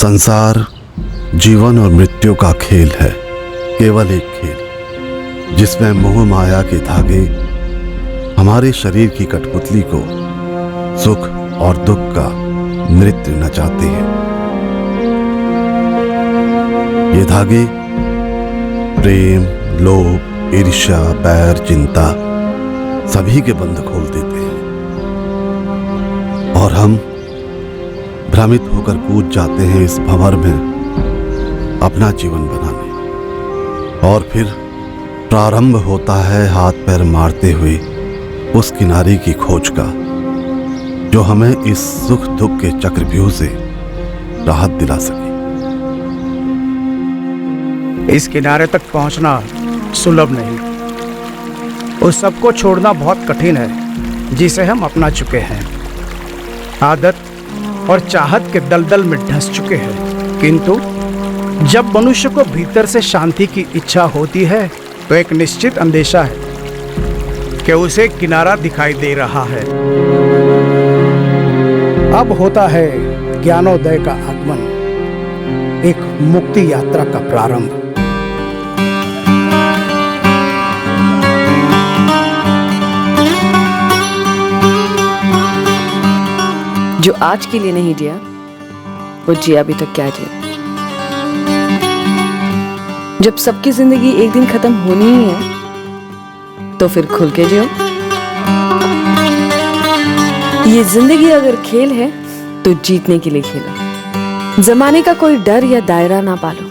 संसार जीवन और मृत्यु का खेल है, केवल एक खेल जिसमें मोह माया के धागे हमारे शरीर की कठपुतली को सुख और दुख का नृत्य नचाते हैं। ये धागे प्रेम, लोभ, ईर्ष्या, बैर, चिंता सभी के बंध खोल देते हैं और हम भ्रमित होकर कूद जाते हैं इस भंवर में अपना जीवन बनाने। और फिर प्रारंभ होता है हाथ पैर मारते हुए उस किनारे की खोज का जो हमें इस सुख दुख के चक्रव्यूह से राहत दिला सके। इस किनारे तक पहुंचना सुलभ नहीं, उस सबको छोड़ना बहुत कठिन है जिसे हम अपना चुके हैं। आदत और चाहत के दलदल में धंस चुके हैं, किंतु जब मनुष्य को भीतर से शांति की इच्छा होती है तो एक निश्चित अंदेशा है कि उसे किनारा दिखाई दे रहा है। अब होता है ज्ञानोदय का आगमन, एक मुक्ति यात्रा का प्रारंभ। जो आज के लिए नहीं जिया वो जिया अभी तक क्या जिया। जब सबकी जिंदगी एक दिन खत्म होनी ही है तो फिर खुल के जियो। ये जिंदगी अगर खेल है तो जीतने के लिए खेलो। जमाने का कोई डर या दायरा ना पालो,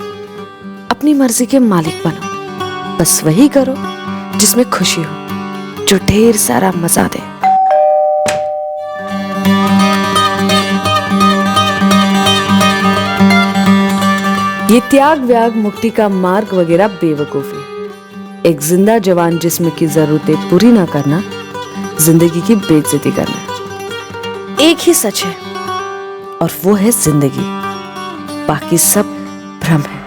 अपनी मर्जी के मालिक बनो। बस वही करो जिसमें खुशी हो, जो ढेर सारा मजा दे। ये त्याग व्याग मुक्ति का मार्ग वगैरह बेवकूफी। एक जिंदा जवान जिस्म की जरूरतें पूरी ना करना जिंदगी की बेइज्जती करना। एक ही सच है और वो है जिंदगी, बाकी सब भ्रम है।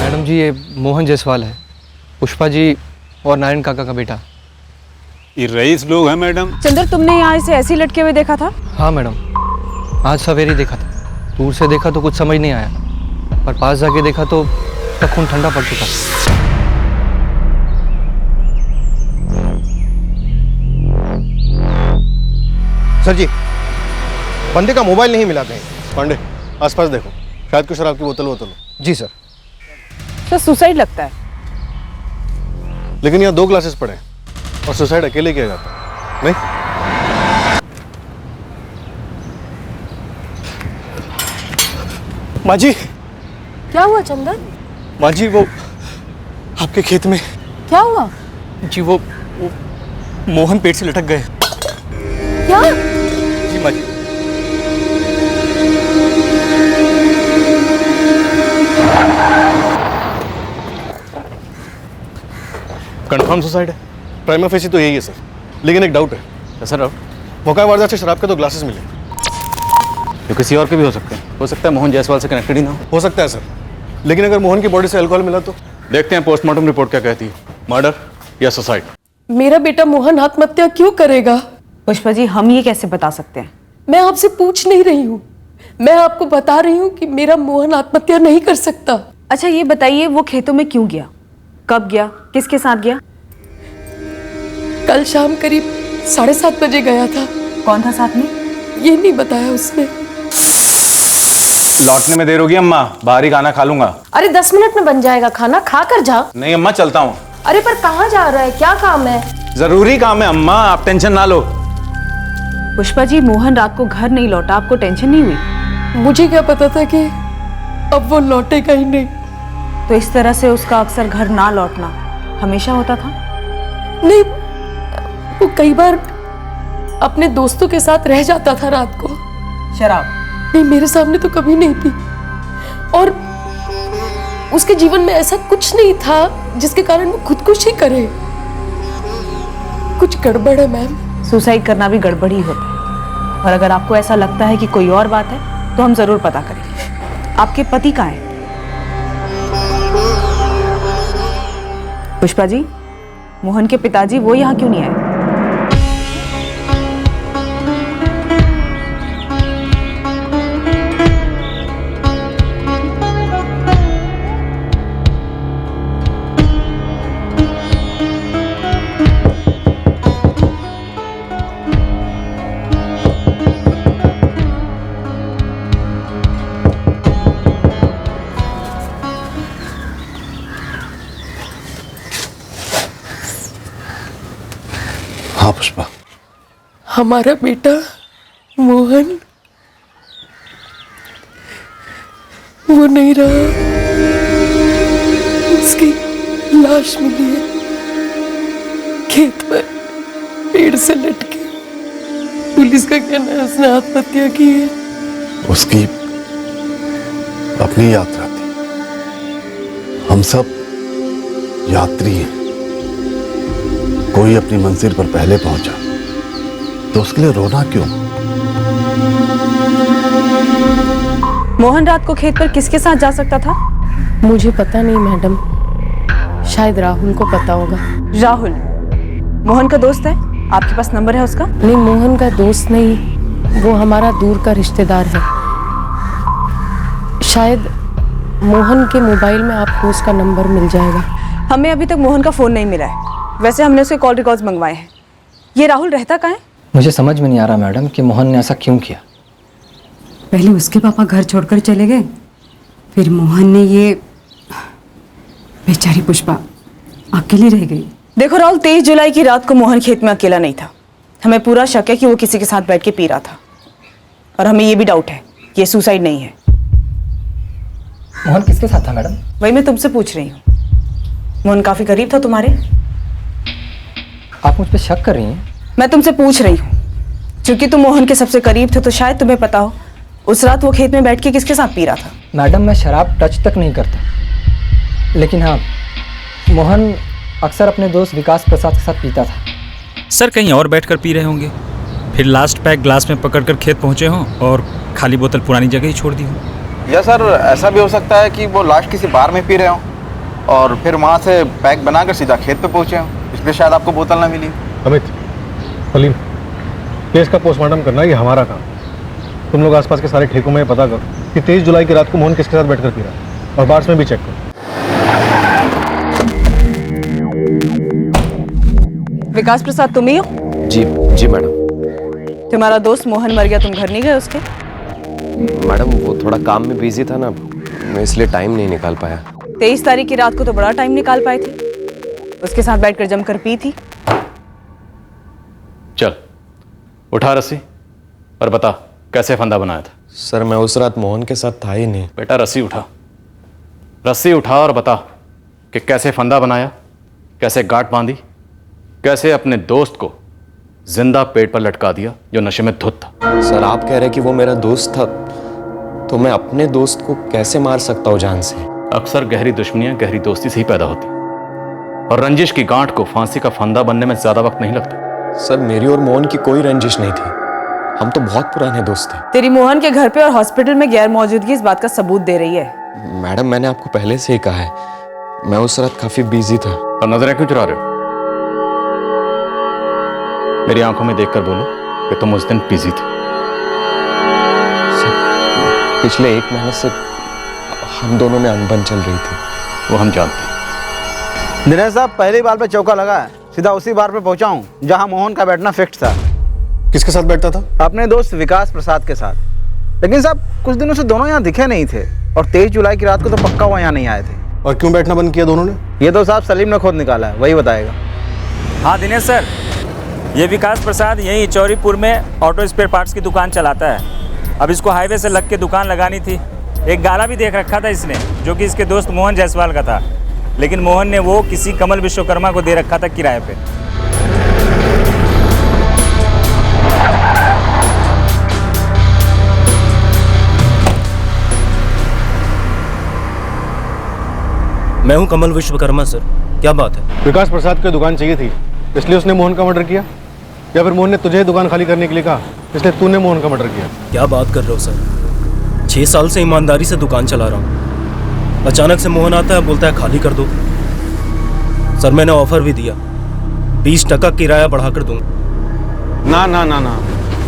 मैडम जी, ये मोहन जायसवाल है, पुष्पा जी और नारायण काका का बेटा। ये रईस लोग हैं मैडम। चंदर, तुमने यहाँ इसे ऐसे ही लटके हुए देखा था? हाँ मैडम, आज सवेरे देखा था। दूर से देखा तो कुछ समझ नहीं आया, पर पास जाके देखा तो उसका खून ठंडा पड़ चुका। सर जी, बंदे का मोबाइल नहीं मिला कहीं। पांडे, आसपास देखो, शायद कुछ शराब की बोतल हो। जी सर। सर, सुसाइड लगता है। लेकिन यहाँ 2 ग्लासेस पड़े हैं और सुसाइड अकेले किया जाता है, नहीं? माँ जी। क्या हुआ चंदर? माँ जी, वो आपके खेत में। क्या हुआ? जी वो मोहन पेट से लटक गए। क्या? जी माँ जी। कंफर्म सुसाइड है। प्राइमा फेसी तो यही है सर, लेकिन एक डाउट है। कैसा डाउट? मौका वारदात से शराब के 2 ग्लासेस मिले। जो किसी और के भी हो सकते हैं। हो सकता है मोहन जायसवाल से कनेक्टेड ही ना हो सकता है सर, लेकिन अगर मोहन की बॉडी से अल्कोहल मिला तो? देखते हैं पोस्टमार्टम रिपोर्ट क्या कहती है, मर्डर या सुसाइड। मेरा बेटा मोहन आत्महत्या क्यों करेगा? पुष्पा जी, हम ये कैसे बता सकते हैं? मैं आपसे पूछ नहीं रही हूँ, मैं आपको बता रही हूँ कि मेरा मोहन आत्महत्या नहीं कर सकता। अच्छा ये बताइए, वो खेतों में क्यों गया? कब गया? किसके साथ गया? कल शाम करीब 7:30 बजे गया था। कौन था साथ में? ये नहीं बताया उसने। लौटने में देर होगी अम्मा, बाहर ही खाना खा लूंगा। अरे 10 मिनट में बन जाएगा खाना, खा कर जा। नहीं अम्मा, चलता हूँ। अरे पर कहाँ जा रहा है, क्या काम है? जरूरी काम है अम्मा, आप टेंशन ना लो। पुष्पा जी, मोहन रात को घर नहीं लौटा, आपको टेंशन नहीं हुई? मुझे क्या पता था कि अब वो लौटेगा ही नहीं। तो इस तरह से उसका अक्सर घर ना लौटना हमेशा होता था? नहीं, वो कई बार अपने दोस्तों के साथ रह जाता था रात को। शराब? नहीं, मेरे सामने तो कभी नहीं पी। और उसके जीवन में ऐसा कुछ नहीं था जिसके कारण वो खुदकुशी करे। कुछ गड़बड़ है मैम। सुसाइड करना भी गड़बड़ ही होता है, और अगर आपको ऐसा लगता है कि कोई और बात है तो हम जरूर पता करेंगे। आपके पति कहाँ हैं? पुष्पा जी, मोहन के पिताजी वो यहाँ क्यों नहीं आए? हाँ पुष्पा, हमारा बेटा मोहन वो नहीं रहा, उसकी लाश मिली है खेत पर पेड़ से लटके। पुलिस का कहना है उसने आत्महत्या की है। उसकी अपनी यात्रा थी, हम सब यात्री हैं। कोई अपनी मंजिल पर पहले पहुंचा तो उसके लिए रोना क्यों? मोहन रात को खेत पर किसके साथ जा सकता था? मुझे पता नहीं मैडम, शायद राहुल को पता होगा। राहुल मोहन का दोस्त है? आपके पास नंबर है उसका? नहीं, मोहन का दोस्त नहीं, वो हमारा दूर का रिश्तेदार है। शायद मोहन के मोबाइल में आपको उसका नंबर मिल जाएगा। हमें अभी तक मोहन का फोन नहीं मिला है। वैसे हमने उसके कॉल रिकॉर्ड्स मंगवाए हैं। ये राहुल रहता कहाँ है? मुझे समझ में नहीं आ रहा मैडम कि मोहन ने ऐसा क्यों किया। पहले उसके पापा घर छोड़कर चले गए, फिर मोहन ने ये, बेचारी पुष्पा अकेली रह गई। देखो राहुल, 23 जुलाई की रात को मोहन खेत में अकेला नहीं था। हमें पूरा शक है कि वो किसी के साथ बैठ के पी रहा था, और हमें ये भी डाउट है कि ये सुसाइड नहीं है। मोहन किसके साथ था मैडम? वही मैं तुमसे पूछ रही हूँ। मोहन काफी करीब था तुम्हारे। आप मुझ पर शक कर रही हैं? मैं तुमसे पूछ रही हूँ क्योंकि तुम मोहन के सबसे करीब थे, तो शायद तुम्हें पता हो उस रात वो खेत में बैठ के किसके साथ पी रहा था। मैडम मैं शराब टच तक नहीं करता, लेकिन हाँ मोहन अक्सर अपने दोस्त विकास प्रसाद के साथ पीता था। सर कहीं और बैठकर पी रहे होंगे, फिर लास्ट पैक ग्लास में पकड़कर खेत पहुंचे हों और खाली बोतल पुरानी जगह ही छोड़ दी हो। या सर ऐसा भी हो सकता है कि वो लास्ट किसी बार में पी रहे हों और फिर वहाँ से पैक बनाकर सीधा खेत पे पहुँचे हों, इसलिए शायद आपको बोतल ना मिली। अमित, सलीम, केस का पोस्टमार्टम करना ये हमारा काम। तुम लोग आसपास के सारे ठेकों में पता करो कि 23 जुलाई की रात को मोहन किसके साथ बैठकर पी रहा है, और बार्स में भी चेक करो। विकास प्रसाद तुम ही हो? जी जी मैडम। तुम्हारा दोस्त मोहन मर गया, तुम घर नहीं गए उसके? मैडम वो थोड़ा काम में बिजी था ना, मैं इसलिए टाइम नहीं निकाल पाया। 23 तारीख की रात को तो बड़ा टाइम निकाल पाए थे, उसके साथ बैठकर जमकर पी थी। चल उठा रस्सी और बता कैसे फंदा बनाया था। सर मैं उस रात मोहन के साथ था ही नहीं। बेटा रस्सी उठा, रस्सी उठा और बता कि कैसे फंदा बनाया, कैसे गांठ बांधी, कैसे अपने दोस्त को जिंदा पेड़ पर लटका दिया जो नशे में धुत था। सर आप कह रहे कि वो मेरा दोस्त था, तो मैं अपने दोस्त को कैसे मार सकता हूँ जान से? अक्सर गहरी दुश्मनियां गहरी दोस्ती से ही पैदा होती, और रंजिश की गांठ को फांसी का फंदा बनने में ज्यादा वक्त नहीं लगता। सर मेरी और मोहन की कोई रंजिश नहीं थी, हम तो बहुत पुराने दोस्त थे। तेरी मोहन के घर पे और हॉस्पिटल में गैर मौजूदगी इस बात का सबूत दे रही है। मैडम मैंने आपको पहले से ही कहा है, मैं उस रात काफी बिजी था। और नजरें क्यों चुरा रहे हो? मेरी आंखों में देखकर बोलो कि तुम उस दिन बिजी थे। पिछले 1 महीने से हम दोनों में अनबन चल रही थी। वो हम जानते हैं। दिनेश साहब पहली बार पे चौका लगा है, सीधा उसी बार पे पहुंचा हूं जहां मोहन का बैठना फिक्स था। किसके साथ बैठता था? अपने दोस्त विकास प्रसाद के साथ। लेकिन साहब कुछ दिनों से दोनों यहाँ दिखे नहीं थे, और 23 जुलाई की रात को तो पक्का वो यहाँ नहीं आए थे। और क्यों बैठना बंद किया दोनों ने? ये तो साहब सलीम ने खुद निकाला है, वही बताएगा। हाँ दिनेश सर, ये विकास प्रसाद यहीं चौरीपुर में ऑटो स्पेयर पार्ट्स की दुकान चलाता है। अब इसको हाईवे से लग के दुकान लगानी थी। एक गाला भी देख रखा था इसने, जो कि इसके दोस्त मोहन जायसवाल का था, लेकिन मोहन ने वो किसी कमल विश्वकर्मा को दे रखा था किराए पे। मैं हूं कमल विश्वकर्मा सर, क्या बात है? विकास प्रसाद की दुकान चाहिए थी, इसलिए उसने मोहन का मर्डर किया, या फिर मोहन ने तुझे दुकान खाली करने के लिए कहा, इसलिए तूने मोहन का मर्डर किया? क्या बात कर रहे हो सर? 6 साल से ईमानदारी से दुकान चला रहा हूँ, अचानक से मोहन आता है, बोलता है खाली कर दो। सर मैंने ऑफर भी दिया, 20% किराया बढ़ाकर दूंगा। ना ना ना ना,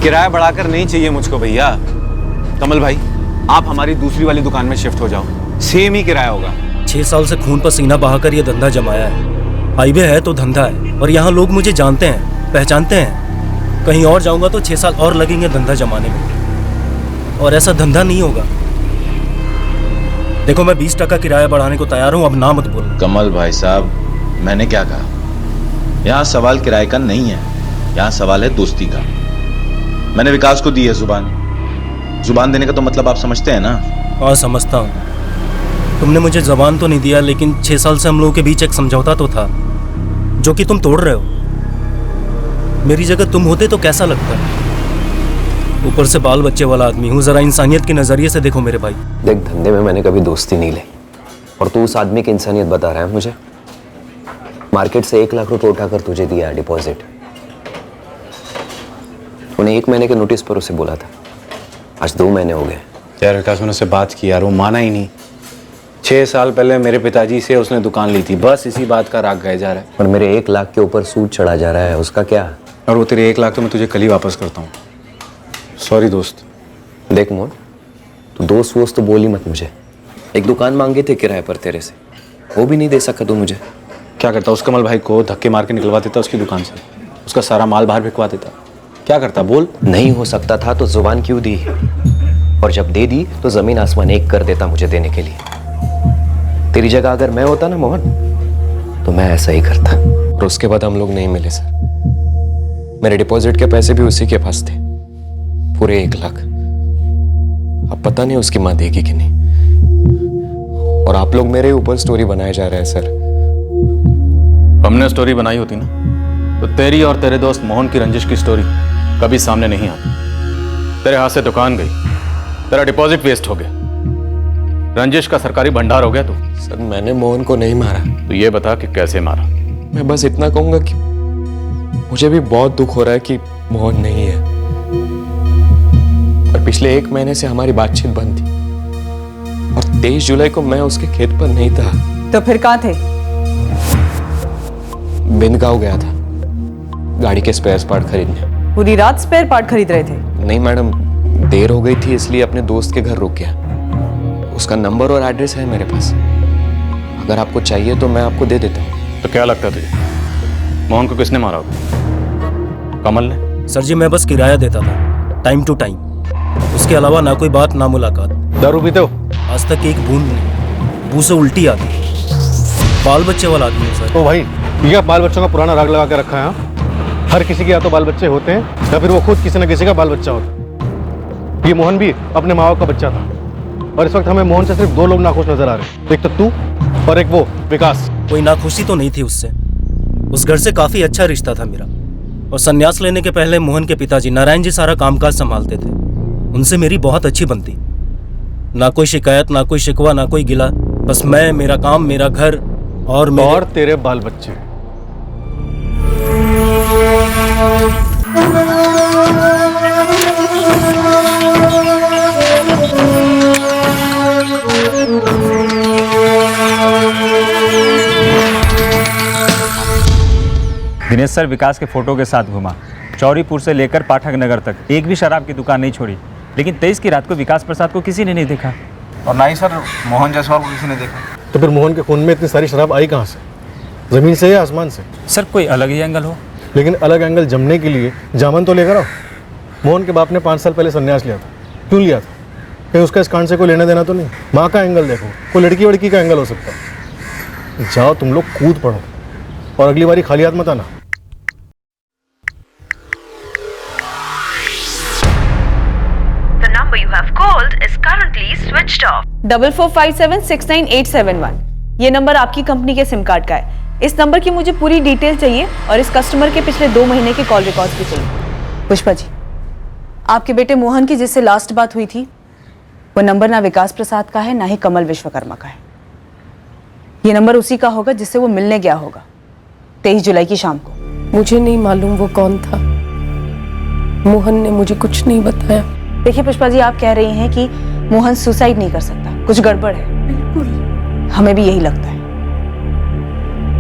किराया बढ़ाकर नहीं चाहिए मुझको भैया। कमल भाई, आप हमारी दूसरी वाली दुकान में शिफ्ट हो जाओ, सेम ही किराया होगा। 6 साल से खून पसीना बहाकर ये धंधा जमाया है। हाईवे है तो धंधा है, और यहाँ लोग मुझे जानते हैं, पहचानते हैं। कहीं और जाऊंगा तो 6 साल और लगेंगे धंधा जमाने में, और ऐसा धंधा नहीं होगा। देखो, मैं 20% किराया बढ़ाने को तैयार हूँ, अब ना मत बोलो। कमल भाई साहब, मैंने क्या कहा? यहाँ सवाल किराए का नहीं है, यहाँ सवाल है दोस्ती का। मैंने विकास को दी है जुबान देने का तो मतलब आप समझते हैं ना? हाँ, समझता हूँ। तुमने मुझे जबान तो नहीं दिया, लेकिन 6 साल से हम लोगों के बीच एक समझौता तो था, जो कि तुम तोड़ रहे हो। मेरी जगह तुम होते तो कैसा लगता? ऊपर से बाल बच्चे वाला आदमी हूँ, जरा इंसानियत के नजरिए से देखो मेरे भाई। देख, धंधे में मैंने कभी दोस्ती नहीं ली, और तू उस आदमी की इंसानियत बता रहा है मुझे। मार्केट से 1 लाख रुपए उठाकर तुझे दिया डिपॉजिट। उन्हें 1 महीने के नोटिस पर उसे बोला था, आज 2 महीने हो गए। यार विकास, मैंने उससे बात की यार, वो माना ही नहीं। 6 साल पहले मेरे पिताजी से उसने दुकान ली थी, बस इसी बात का राग गए जा रहा है। और मेरे 1 लाख के ऊपर सूद चढ़ा जा रहा है, उसका क्या? और वो तेरे 1 लाख तो मैं तुझे कल ही वापस करता हूँ। सॉरी दोस्त। देख मोहन, तू दोस्त वोस्त तो बोली मत मुझे। एक दुकान मांगे थे किराए पर तेरे से, वो भी नहीं दे सका तू मुझे। क्या करता? उस कमल भाई को धक्के मार के निकलवा देता उसकी दुकान से, उसका सारा माल बाहर भिजवा देता। क्या करता बोल? नहीं हो सकता था तो जुबान क्यों दी? और जब दे दी तो जमीन आसमान एक कर देता मुझे देने के लिए। तेरी जगह अगर मैं होता ना मोहन, तो मैं ऐसा ही करता। और उसके बाद हम लोग नहीं मिले सर। मेरे डिपॉजिट के पैसे भी उसी के पास थे, पूरे 1 लाख। अब पता नहीं उसकी माँ देगी कि नहीं। और आप लोग मेरे ऊपर स्टोरी बनाए जा रहे हैं सर। हमने स्टोरी बनाई होती ना तो तेरी और तेरे दोस्त मोहन की रंजिश की स्टोरी कभी सामने नहीं आती। तेरे हाथ से दुकान गई, तेरा डिपॉजिट वेस्ट हो गया, रंजिश का सरकारी भंडार हो गया तू। सर, मैंने मोहन को नहीं मारा। तो ये बता कि कैसे मारा? मैं बस इतना कहूंगा कि मुझे भी बहुत दुख हो रहा है कि मोहन नहीं है, और पिछले 1 महीने से हमारी बातचीत बंद थी, और 23 जुलाई को मैं उसके खेत पर नहीं था। तो फिर कहाँ थे? बिंदगांव गया था गाड़ी के स्पेयर पार्ट खरीदने। पूरी रात स्पेयर पार्ट खरीद रहे थे? नहीं मैडम, देर हो गई थी इसलिए अपने दोस्त के घर रुक गया। उसका नंबर और एड्रेस है मेरे पास, अगर आपको चाहिए तो मैं आपको दे देता हूँ। तो क्या लगता है तुझे मोहन को किसने मारा होगा? कमल ने? सर जी, मैं बस किराया देता था टाइम टू टाइम, उसके अलावा ना कोई बात ना मुलाकात। दारू पीते हो? आज तक एक बूंद नहीं, मुंह से उल्टी आती है। बाल बच्चे वाला आदमी है सर। ओ भाई, ये बाल बच्चों का पुराना राग लगा के रखा है। हर किसी के या तो बाल बच्चे होते हैं या फिर वो खुद किसी न किसी का बाल बच्चा होता है। ये मोहन भी अपने माँ बाप का बच्चा था, और इस वक्त हमें मोहन से सिर्फ 2 लोग नाखुश नजर आ रहे हैं, एक तो तू और एक वो विकास। कोई नाखुशी तो नहीं थी उससे, उस घर से काफी अच्छा रिश्ता था मेरा। और संन्यास लेने के पहले मोहन के पिताजी नारायण जी सारा कामकाज संभालते थे, उनसे मेरी बहुत अच्छी बनती। ना कोई शिकायत, ना कोई शिकवा, ना कोई गिला, बस मैं, मेरा काम, मेरा घर और तेरे बाल बच्चे। दिनेश सर विकास के फोटो के साथ घुमा, चौरीपुर से लेकर पाठक नगर तक, एक भी शराब की दुकान नहीं छोड़ी। लेकिन 23 की रात को विकास प्रसाद को किसी ने नहीं देखा, और ना ही सर मोहन जायसवाल को किसी ने देखा। तो फिर मोहन के खून में इतनी सारी शराब आई कहाँ से? जमीन से या आसमान से? सर कोई अलग ही एंगल हो। लेकिन अलग एंगल जमने के लिए जामन तो लेकर आओ। मोहन के बाप ने 5 साल पहले संन्यास लिया था, क्यों लिया था? कहीं उसका इस कांड से कोई लेना देना तो नहीं? माँ का एंगल देखो, कोई लड़की वड़की का एंगल हो सकता है। जाओ तुम लोग कूद पड़ो, और अगली बारी खाली हाथ मत आना। The number you have called is currently switched off. 44576981 ये नंबर आपकी कंपनी के सिम कार्ड का है। इस नंबर की मुझे पूरी डिटेल चाहिए, और इस कस्टमर के पिछले 2 महीने के कॉल रिकॉर्ड्स भी चाहिए। पुष्पा जी, आपके बेटे मोहन की जिससे लास्ट बात हुई थी, वो नंबर ना विकास प्रसाद का है, ना ही कमल विश्वकर्मा का है। ये नंबर उसी का होगा जिससे वो मिलने गया होगा 23 जुलाई की शाम को। मुझे नहीं मालूम वो कौन था, मोहन ने मुझे कुछ नहीं बताया। देखिए पुष्पा जी, आप कह रही हैं कि मोहन सुसाइड नहीं कर सकता, कुछ गड़बड़ है। बिल्कुल, हमें भी यही लगता है।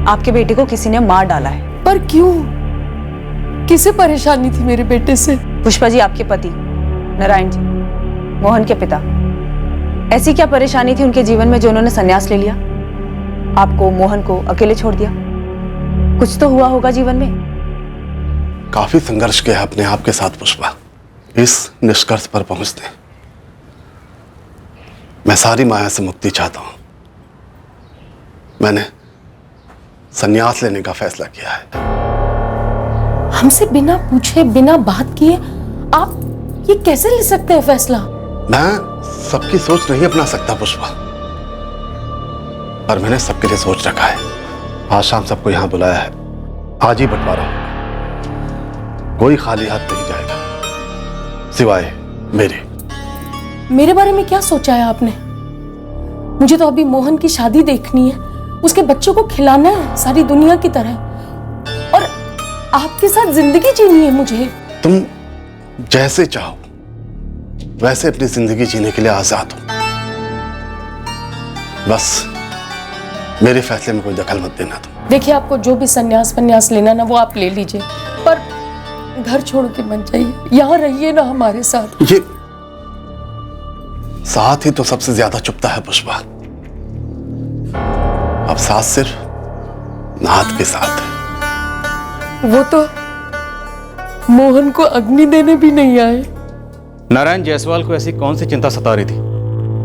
आपके बेटे को किसी ने मार डाला है। पर क्यों? किसे परेशानी थी मेरे बेटे से? पुष्पा जी, आपके पति नारायण जी, मोहन के पिता, ऐसी क्या परेशानी थी उनके जीवन में जो उन्होंने संन्यास ले लिया, आपको मोहन को अकेले छोड़ दिया? कुछ तो हुआ होगा जीवन में। काफी संघर्ष किया अपने आप के साथ पुष्पा, इस निष्कर्ष पर पहुंचते। मैं सारी माया से मुक्ति चाहता हूं। मैंने संन्यास लेने का फैसला किया है। हमसे बिना पूछे, बिना बात किए आप ये कैसे ले सकते हैं फैसला? मैं सबकी सोच नहीं अपना सकता पुष्पा, पर मैंने सबके लिए सोच रखा है। आज शाम सबको यहां बुलाया है, आज ही बंटवारा होगा। कोई खाली हाथ नहीं जाएगा सिवाय मेरे। मेरे बारे में क्या सोचा है आपने? मुझे तो अभी मोहन की शादी देखनी है, उसके बच्चों को खिलाना है सारी दुनिया की तरह, और आपके साथ जिंदगी जीनी है मुझे। तुम जैसे चाहो वैसे अपनी जिंदगी जीने के लिए आजाद हो, बस मेरे फैसले में कोई दखल मत देना तुम। देखिए, आपको जो भी संन्यास लेना ना वो आप ले लीजिए, पर घर छोड़ के मत जाइए, यहाँ रहिए ना हमारे साथ। ये साथ ही तो सबसे ज्यादा चुभता है पुष्पा। अब साथ सिर्फ नाथ के साथ है। वो तो मोहन को अग्नि देने भी नहीं आए। नारायण जायसवाल को ऐसी कौन सी चिंता सता रही थी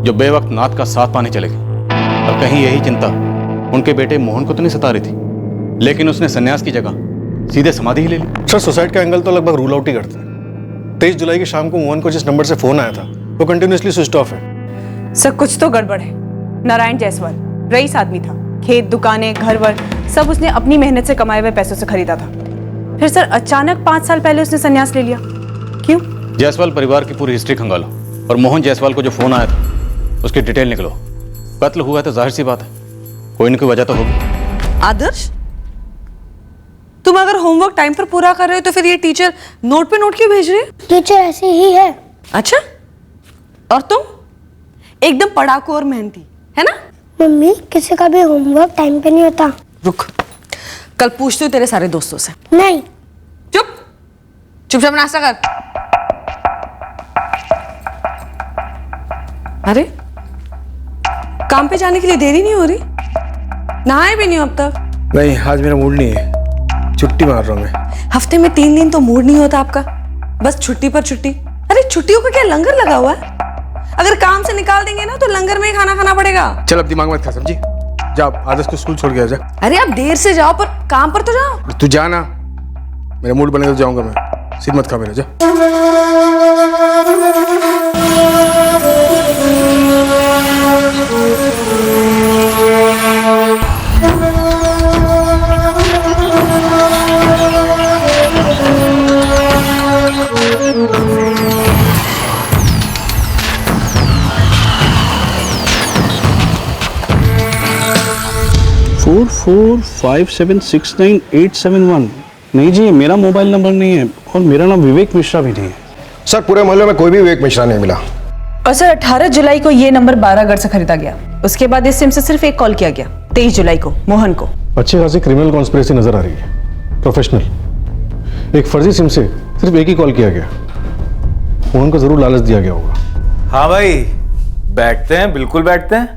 जो बेवक्त नाथ का साथ पाने चले गए? और कहीं यही चिंता उनके बेटे मोहन को तो नहीं सता रही थी, लेकिन उसने सन्यास की जगह सीधे समाधि ही ले ली। सर, सुसाइड का एंगल तो लगभग रूल आउट ही करते हैं। 23 जुलाई की शाम को मोहन को जिस नंबर से फोन आया था वो कंटिन्यूअसली स्विच ऑफ है। सर, कुछ तो गड़बड़ है। नारायण जायसवाल रईस आदमी था, खेत, दुकानें, घर वर सब उसने अपनी मेहनत से कमाए हुए पैसों से खरीदा था। फिर सर अचानक 5 साल पहले उसने संन्यास ले लिया, क्यों? जायसवाल परिवार की पूरी हिस्ट्री खंगालो और मोहन जायसवाल को जो फोन आया था उसकी डिटेल निकलो। कत्ल हुआ है तो जाहिर सी बात है कोई न कोई वजह तो होगी। आदर्श, तुम अगर होमवर्क टाइम पर पूरा कर रहे हो तो फिर ये टीचर नोट पे नोट क्यों भेज रही है? टीचर ऐसी ही है। अच्छा, और तुम एकदम पढ़ाकू और मेहनती है ना? मम्मी, किसी का भी होमवर्क टाइम पे नहीं होता। रुक, कल पूछती हूँ तेरे सारे दोस्तों से। नहीं। चुपचाप नाश्ता कर। अरे, काम पे जाने के लिए देरी नहीं हो रही? नहाए भी नहीं हो अब तक? नहीं, आज मेरा मूड नहीं है, छुट्टी मार रहा हूँ मैं। हफ्ते में 3 दिन तो मूड नहीं होता आपका, बस छुट्टी पर छुट्टी। अरे छुट्टियों का क्या लंगर लगा हुआ है? अगर काम से निकाल देंगे ना तो लंगर में ही खाना खाना पड़ेगा। चल अब दिमाग मत खा, समझी? जाओ, आदर्श को स्कूल छोड़ के आ जा। अरे आप देर से जाओ पर काम पर तो जाओ। तू जा ना, मेरा मूड बनेगा तो जाऊंगा मैं। सिर मत खा मेरा, जा। फोर 5769871। नहीं जी, ये मेरा मोबाइल नंबर नहीं है और मेरा नाम विवेक मिश्रा भी नहीं है। सर, पूरे मोहल्ले में कोई भी विवेक मिश्रा नहीं मिला। और सर 18 जुलाई को ये नंबर 12 से खरीदा गया। उसके बाद इस सिम से सिर्फ एक कॉल किया गया 23 जुलाई को मोहन को। अच्छी खासी क्रिमिनल कॉन्स्पिरेसी नजर आ रही है, प्रोफेशनल। एक फर्जी सिम से सिर्फ एक ही कॉल किया गया। मोहन को जरूर लालच दिया गया होगा। हाँ भाई, बैठते हैं, बिल्कुल बैठते हैं।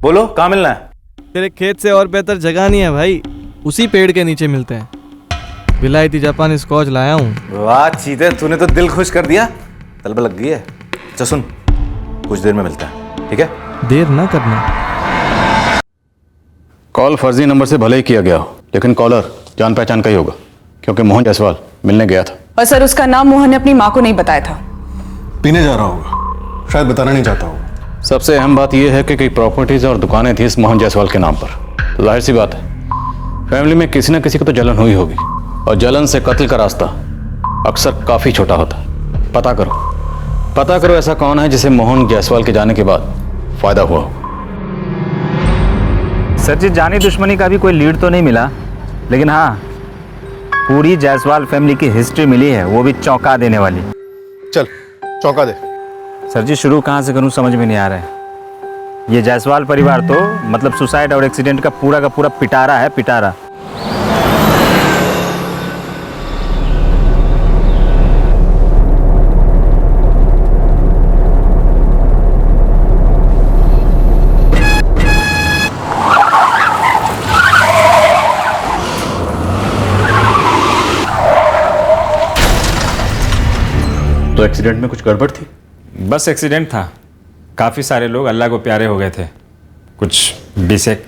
बोलो, कहाँ मिलना है? तेरे खेत से और बेहतर जगह नहीं है भाई, उसी पेड़ के नीचे मिलते हैं। विलायती जापानी स्कॉच लाया हूँ। वाह चीते, तूने तो दिल खुश कर दिया। तलब लग गई है। अच्छा सुन, कुछ देर में मिलता है, ठीक है? देर ना करना। कॉल फर्जी नंबर से भले ही किया गया हो, लेकिन कॉलर जान पहचान का ही होगा, क्योंकि मोहन जायसवाल मिलने गया था। और सर उसका नाम मोहन ने अपनी माँ को नहीं बताया था। पीने जा रहा होगा, शायद बताना नहीं चाहता होगा। सबसे अहम बात यह है कि कई प्रॉपर्टीज और दुकानें थी इस मोहन जायसवाल के नाम पर। तो जाहिर सी बात है फैमिली में किसी न किसी को तो जलन हुई होगी, और जलन से कत्ल का रास्ता अक्सर काफी छोटा होता है। पता करो ऐसा कौन है जिसे मोहन जायसवाल के जाने के बाद फायदा हुआ हो। सर जी, जानी दुश्मनी का भी कोई लीड तो नहीं मिला, लेकिन हाँ पूरी जायसवाल फैमिली की हिस्ट्री मिली है, वो भी चौंका देने वाली। चल चौंका दे। सर जी, शुरू कहाँ से करूँ समझ में नहीं आ रहा है। ये जायसवाल परिवार तो मतलब सुसाइड और एक्सीडेंट का पूरा पिटारा है, पिटारा। तो एक्सीडेंट में कुछ गड़बड़ थी? बस एक्सीडेंट था। काफ़ी सारे लोग अल्लाह को प्यारे हो गए थे। कुछ बिसेक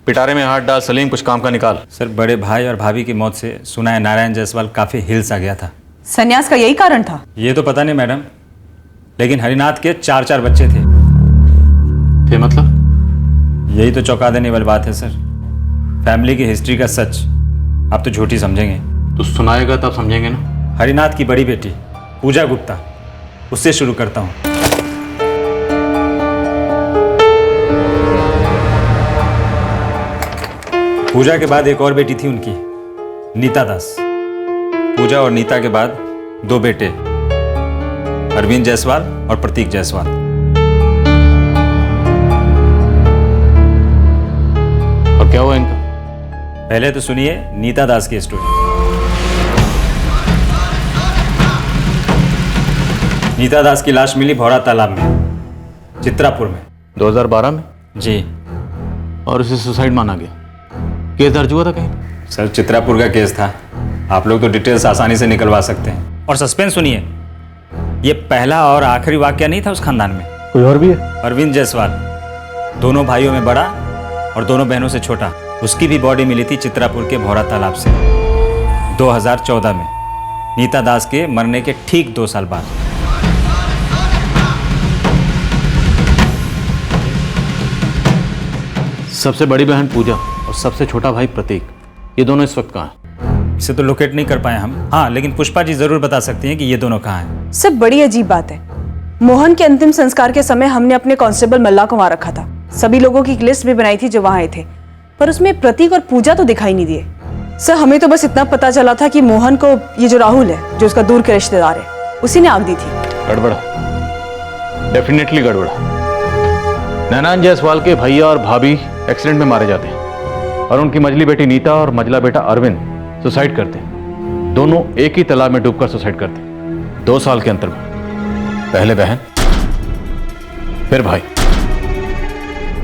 पिटारे में हाथ डाल सलीम, कुछ काम का निकाल। सर, बड़े भाई और भाभी की मौत से सुना है नारायण जायसवाल काफ़ी हिल्स आ गया था। संन्यास का यही कारण था? ये तो पता नहीं मैडम, लेकिन हरिनाथ के 4 बच्चे थे। मतलब? यही तो चौंका देने वाली बात है सर। फैमिली की हिस्ट्री का सच आप तो झूठी समझेंगे। तो सुनाएगा तब समझेंगे ना। हरिनाथ की बड़ी बेटी पूजा गुप्ता, उससे शुरू करता हूँ। पूजा के बाद एक और बेटी थी उनकी, नीता दास। पूजा और नीता के बाद 2 बेटे, अरविंद जायसवाल और प्रतीक जायसवाल। और क्या हुआ इनका? पहले तो सुनिए नीता दास की स्टोरी। नीता दास की लाश मिली भौरा तालाब में, चित्रापुर में। 2012 में? जी। और उसे सुसाइड माना गया? केस दर्ज हुआ था कहीं? सर, चित्रापुर का केस था। आप लोग तो डिटेल्स आसानी से निकलवा सकते हैं। और सस्पेंस सुनिए, ये पहला और आखिरी वाकया नहीं था उस खानदान में। कोई और भी है? अरविंद जायसवाल, दोनों भाइयों में बड़ा और दोनों बहनों से छोटा। उसकी भी बॉडी मिली थी चित्रापुर के भौरा तालाब से 2014 में, नीता दास के मरने के ठीक 2 साल बाद। सबसे बड़ी बहन पूजा और सबसे छोटा भाई प्रतीक, ये दोनों इस वक्त कहाँ हैं? इसे तो लोकेट नहीं कर पाए हम। हाँ, लेकिन पुष्पा जी जरूर बता सकती हैं कि ये दोनों कहाँ हैं। सब बड़ी अजीब बात है। मोहन के अंतिम संस्कार के समय हमने अपने कांस्टेबल मल्ला को वहां रखा था। सभी लोगों की एक लिस्ट भी बनाई थी जो वहां आए थे, पर उसमें प्रतीक और पूजा तो दिखाई नहीं दिए। सर, हमें तो बस इतना पता चला था कि मोहन को ये जो राहुल है, जो उसका दूर के रिश्तेदार है, उसी ने आग दी थी। गड़बड़ा, डेफिनेटली गड़बड़ा। नारायण जायसवाल के भैया और भाभी एक्सीडेंट में मारे जाते हैं और उनकी मझली बेटी नीता और मझला बेटा अरविंद सुसाइड करते हैं। दोनों एक ही तालाब में डूबकर सुसाइड करते हैं 2 साल के अंतर में। पहले बहन, फिर भाई।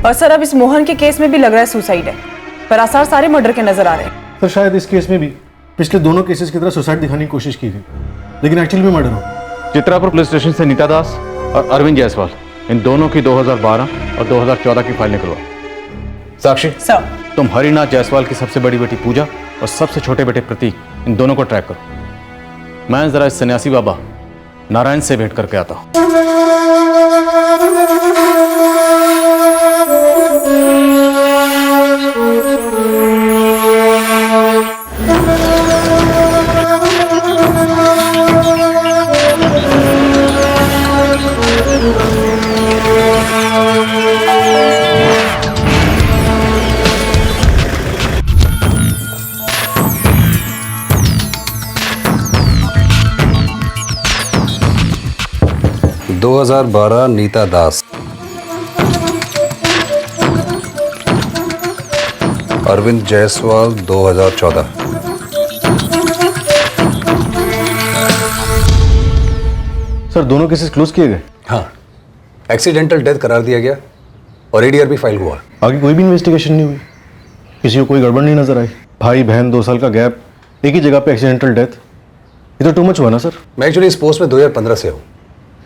और सर, अब इस मोहन के केस में भी लग रहा है सुसाइड है, पर आसार सारे मर्डर के नजर आ रहे हैं। तो शायद इस केस में भी पिछले दोनों केसेस की तरह सुसाइड दिखाने की कोशिश की गई, लेकिन एक्चुअली में मर्डर हो। चित्रापुर पुलिस स्टेशन से नीता दास और अरविंद जायसवाल, इन दोनों की 2012 और 2014 की फाइल निकलवा। साक्षी, सर, तुम हरिनाथ जायसवाल की सबसे बड़ी बेटी पूजा और सबसे छोटे बेटे प्रतीक, इन दोनों को ट्रैक करो। मैं जरा इस सन्यासी बाबा नारायण से भेंट करके आता हूं। दो 2012 नीता दास, अरविंद जायसवाल 2014। सर, दोनों केसेस क्लोज किए गए? हाँ, एक्सीडेंटल डेथ करार दिया गया और एडीआर भी फाइल हुआ। आगे कोई भी इन्वेस्टिगेशन नहीं हुई? किसी को कोई गड़बड़ नहीं नजर आई? भाई बहन 2 साल का गैप, एक ही जगह पे एक्सीडेंटल डेथ, ये तो टू मच हुआ ना सर? मैं एक्चुअली इस पोस्ट में 2015 से हूँ।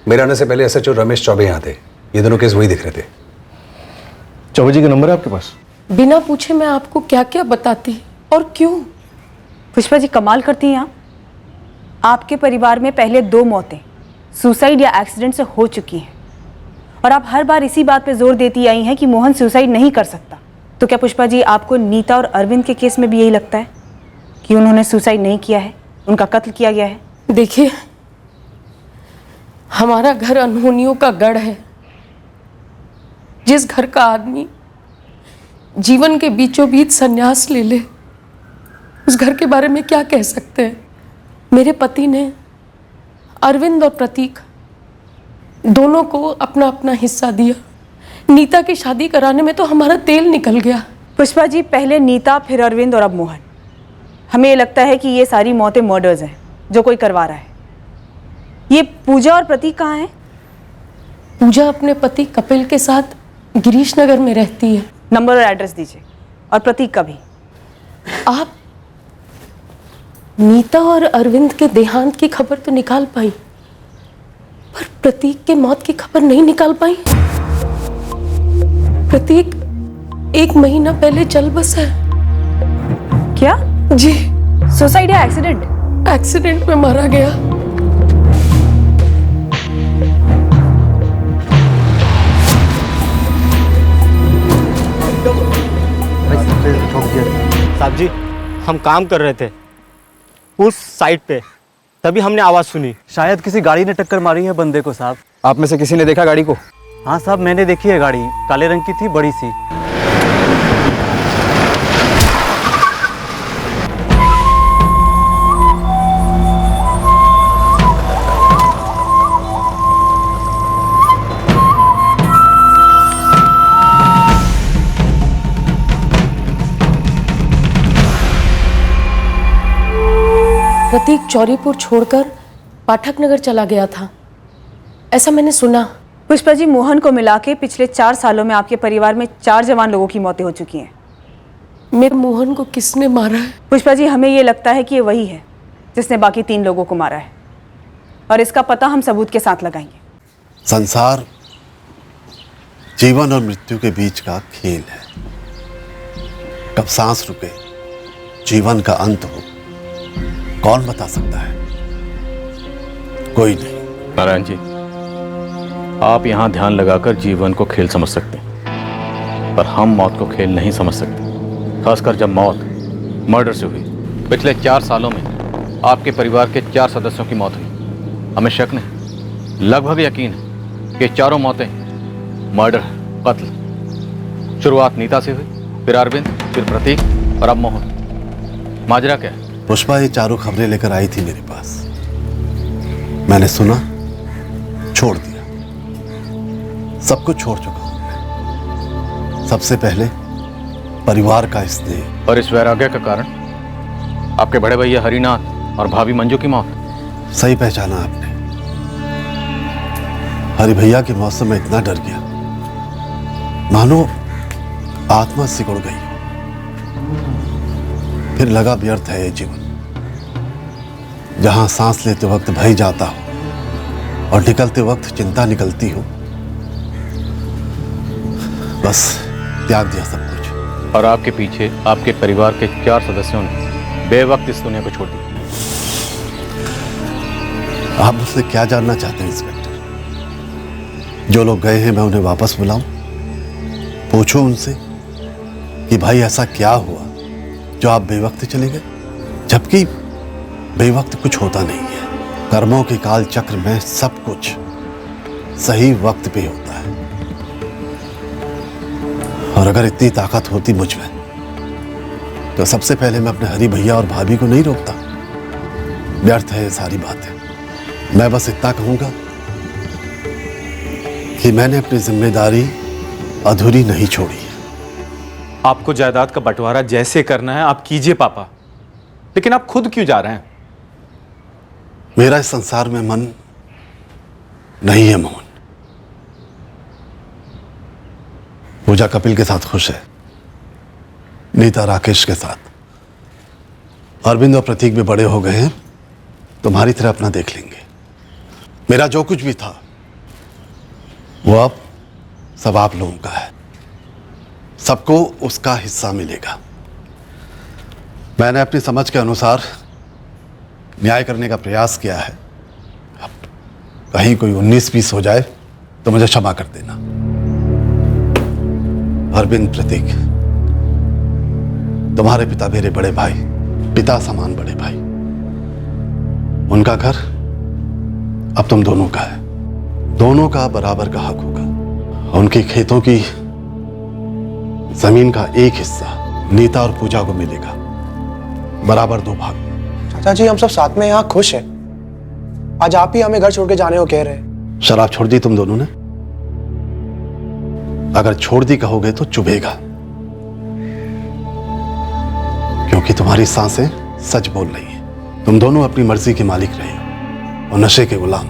मेरे आने से पहले एसएचओ रमेश चौबे यहाँ थे। ये दोनों केस वही दिख रहे थे। चौबे जी का नंबर है आपके पास? बिना पूछे मैं आपको क्या क्या बताती और क्यों। पुष्पा जी कमाल करती हैं आप। आपके परिवार में पहले 2 मौतें सुसाइड या एक्सीडेंट से हो चुकी हैं और आप हर बार इसी बात पे जोर देती आई हैं कि मोहन सुसाइड नहीं कर सकता। तो क्या पुष्पा जी आपको नीता और अरविंद के केस में भी यही लगता है कि उन्होंने सुसाइड नहीं किया है, उनका कत्ल किया गया है? देखिए, हमारा घर अनहोनियों का गढ़ है। जिस घर का आदमी जीवन के बीचों बीच संन्यास ले ले, उस घर के बारे में क्या कह सकते हैं। मेरे पति ने अरविंद और प्रतीक दोनों को अपना अपना हिस्सा दिया। नीता की शादी कराने में तो हमारा तेल निकल गया। पुष्पा जी, पहले नीता, फिर अरविंद और अब मोहन। हमें ये लगता है कि ये सारी मौतें मर्डर्स हैं जो कोई करवा रहा है। ये पूजा और प्रतीक कहाँ हैं? पूजा अपने पति कपिल के साथ गिरीश नगर में रहती है। नंबर और एड्रेस दीजिए, और प्रतीक का भी। आप नीता और अरविंद के देहांत की खबर तो निकाल पाई, प्रतीक के मौत की खबर नहीं निकाल पाई? प्रतीक 1 महीना पहले चल बसा है। क्या? जी। सुसाइड या एक्सीडेंट? एक्सीडेंट में मारा गया। साहब जी, हम काम कर रहे थे उस साइड पे, तभी हमने आवाज सुनी। शायद किसी गाड़ी ने टक्कर मारी है बंदे को साहब। आप में से किसी ने देखा गाड़ी को? हाँ साहब, मैंने देखी है गाड़ी, काले रंग की थी, बड़ी सी। प्रतीक चौरीपुर छोड़कर पाठक नगर चला गया था, ऐसा मैंने सुना। पुष्पा जी, मोहन को मिला के पिछले 4 सालों में आपके परिवार में 4 जवान लोगों की मौतें हो चुकी हैं। मेरे मोहन को किसने मारा है? पुष्पा जी, हमें ये लगता है कि ये वही है जिसने बाकी 3 लोगों को मारा है, और इसका पता हम सबूत के साथ लगाएंगे। संसार जीवन और मृत्यु के बीच का खेल है। कब सांस रुके, जीवन का अंत हो, कौन बता सकता है? कोई नहीं। नारायण जी, आप यहां ध्यान लगाकर जीवन को खेल समझ सकते हैं, पर हम मौत को खेल नहीं समझ सकते, खासकर जब मौत मर्डर से हुई। पिछले 4 सालों में आपके परिवार के 4 सदस्यों की मौत हुई। हमें शक नहीं, लगभग यकीन है कि चारों मौतें मर्डर, कत्ल। शुरुआत नीता से हुई, फिर अरविंद, फिर प्रतीक और अब मोहन। माजरा क्या है? पुष्पा ये चारों खबरें लेकर आई थी मेरे पास, मैंने सुना, छोड़ दिया। सब कुछ छोड़ चुका हूं मैं। सबसे पहले परिवार का स्नेह। और इस वैराग्य का कारण आपके बड़े भैया हरिनाथ और भाभी मंजू की मौत। सही पहचाना आपने। हरि भैया की मौत से मैं इतना डर गया, मानो आत्मा सिकुड़ गई। फिर लगा व्यर्थ है ये जीवन, जहां सांस लेते वक्त भय जाता हो और निकलते वक्त चिंता निकलती हो। बस त्याग दिया सब कुछ। और आपके पीछे आपके परिवार के 4 सदस्यों ने बेवक्त इस दुनिया को छोड़ दिया। आप मुझसे क्या जानना चाहते हैं इंस्पेक्टर? जो लोग गए हैं मैं उन्हें वापस बुलाऊं? पूछो उनसे कि भाई ऐसा क्या हुआ जो आप बेवक्त चले गए? जबकि बेवक्त कुछ होता नहीं है। कर्मों के काल चक्र में सब कुछ सही वक्त पे होता है। और अगर इतनी ताकत होती मुझ में, तो सबसे पहले मैं अपने हरि भैया और भाभी को नहीं रोकता। व्यर्थ है ये सारी बातें। मैं बस इतना कहूंगा कि मैंने अपनी जिम्मेदारी अधूरी नहीं छोड़ी है। आपको जायदाद का बंटवारा जैसे करना है आप कीजिए पापा, लेकिन आप खुद क्यों जा रहे हैं? मेरा इस संसार में मन नहीं है मोहन। पूजा कपिल के साथ खुश है, नीता राकेश के साथ, अरविंद और प्रतीक भी बड़े हो गए हैं, तुम्हारी तरह अपना देख लेंगे। मेरा जो कुछ भी था वो अब सब आप लोगों का है। सबको उसका हिस्सा मिलेगा। मैंने अपनी समझ के अनुसार न्याय करने का प्रयास किया है। अब कहीं कोई 19-20 हो जाए तो मुझे क्षमा कर देना। अरविंद, प्रतीक, तुम्हारे पिता मेरे बड़े भाई, पिता समान बड़े भाई। उनका घर अब तुम दोनों का है। दोनों का बराबर का हक होगा। उनके खेतों की जमीन का एक हिस्सा नीता और पूजा को मिलेगा, बराबर 2 भाग। चाचा जी, हम सब साथ में यहाँ खुश हैं। आज आप ही हमें घर छोड़ के जाने को कह रहे हैं। शराब छोड़ दी तुम दोनों ने? अगर छोड़ दी कहोगे तो चुभेगा, क्योंकि तुम्हारी सांसें सच बोल रही हैं। तुम दोनों अपनी मर्जी के मालिक रहे हो और नशे के गुलाम।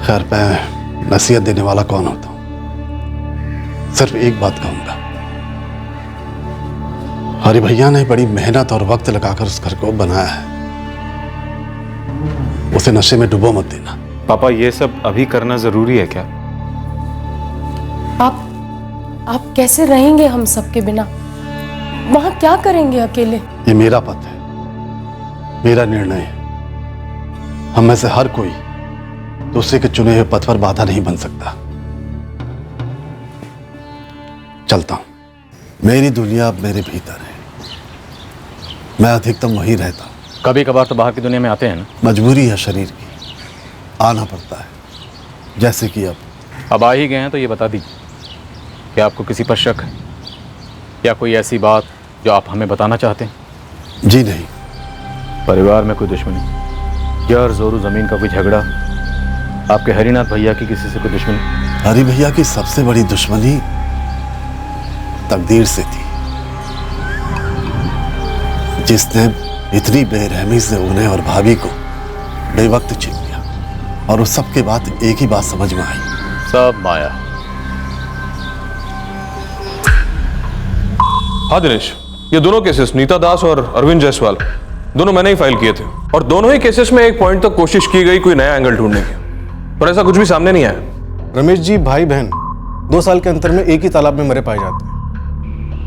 खैर, मैं नसीहत देने वाला कौन होता हूं। सिर्फ एक बात कहूंगा, हरि भैया ने बड़ी मेहनत और वक्त लगाकर उस घर को बनाया है। उसे नशे में डुबो मत देना। पापा ये सब अभी करना जरूरी है क्या? आप कैसे रहेंगे हम सबके बिना? वहां क्या करेंगे अकेले? ये मेरा पथ है, मेरा निर्णय है। हम में से हर कोई दूसरे के चुने हुए पथ पर बाधा नहीं बन सकता। चलता हूं। मेरी दुनिया अब मेरे भीतर है, मैं अधिकतम वहीं रहता हूं। कभी कभार तो बाहर की दुनिया में आते हैं ना। मजबूरी है शरीर की, आना पड़ता है। जैसे कि अब आ ही गए हैं तो ये बता दीजिए कि आपको किसी पर शक है या कोई ऐसी बात जो आप हमें बताना चाहते हैं? जी नहीं। परिवार में कोई दुश्मनी, यार जोरू जमीन का कोई झगड़ा, आपके हरिनाथ भैया की किसी से कोई दुश्मनी? हरि भैया की सबसे बड़ी दुश्मनी तकदीर से थी, जिसने इतनी बेरहमी से उन्हें और भाभी को बेवक्त छीन लिया। और उस सब के बाद एक ही बात समझ में आई, सब माया। हाँ दिनेश, ये दोनों केसेस नीता दास और अरविंद जायसवाल दोनों मैंने ही फाइल किए थे, और दोनों ही केसेस में एक पॉइंट तक कोशिश की गई कोई नया एंगल ढूंढने की, पर ऐसा कुछ भी सामने नहीं आया। रमेश जी, भाई बहन 2 साल के अंतर में एक ही तालाब में मरे पाए जाते हैं।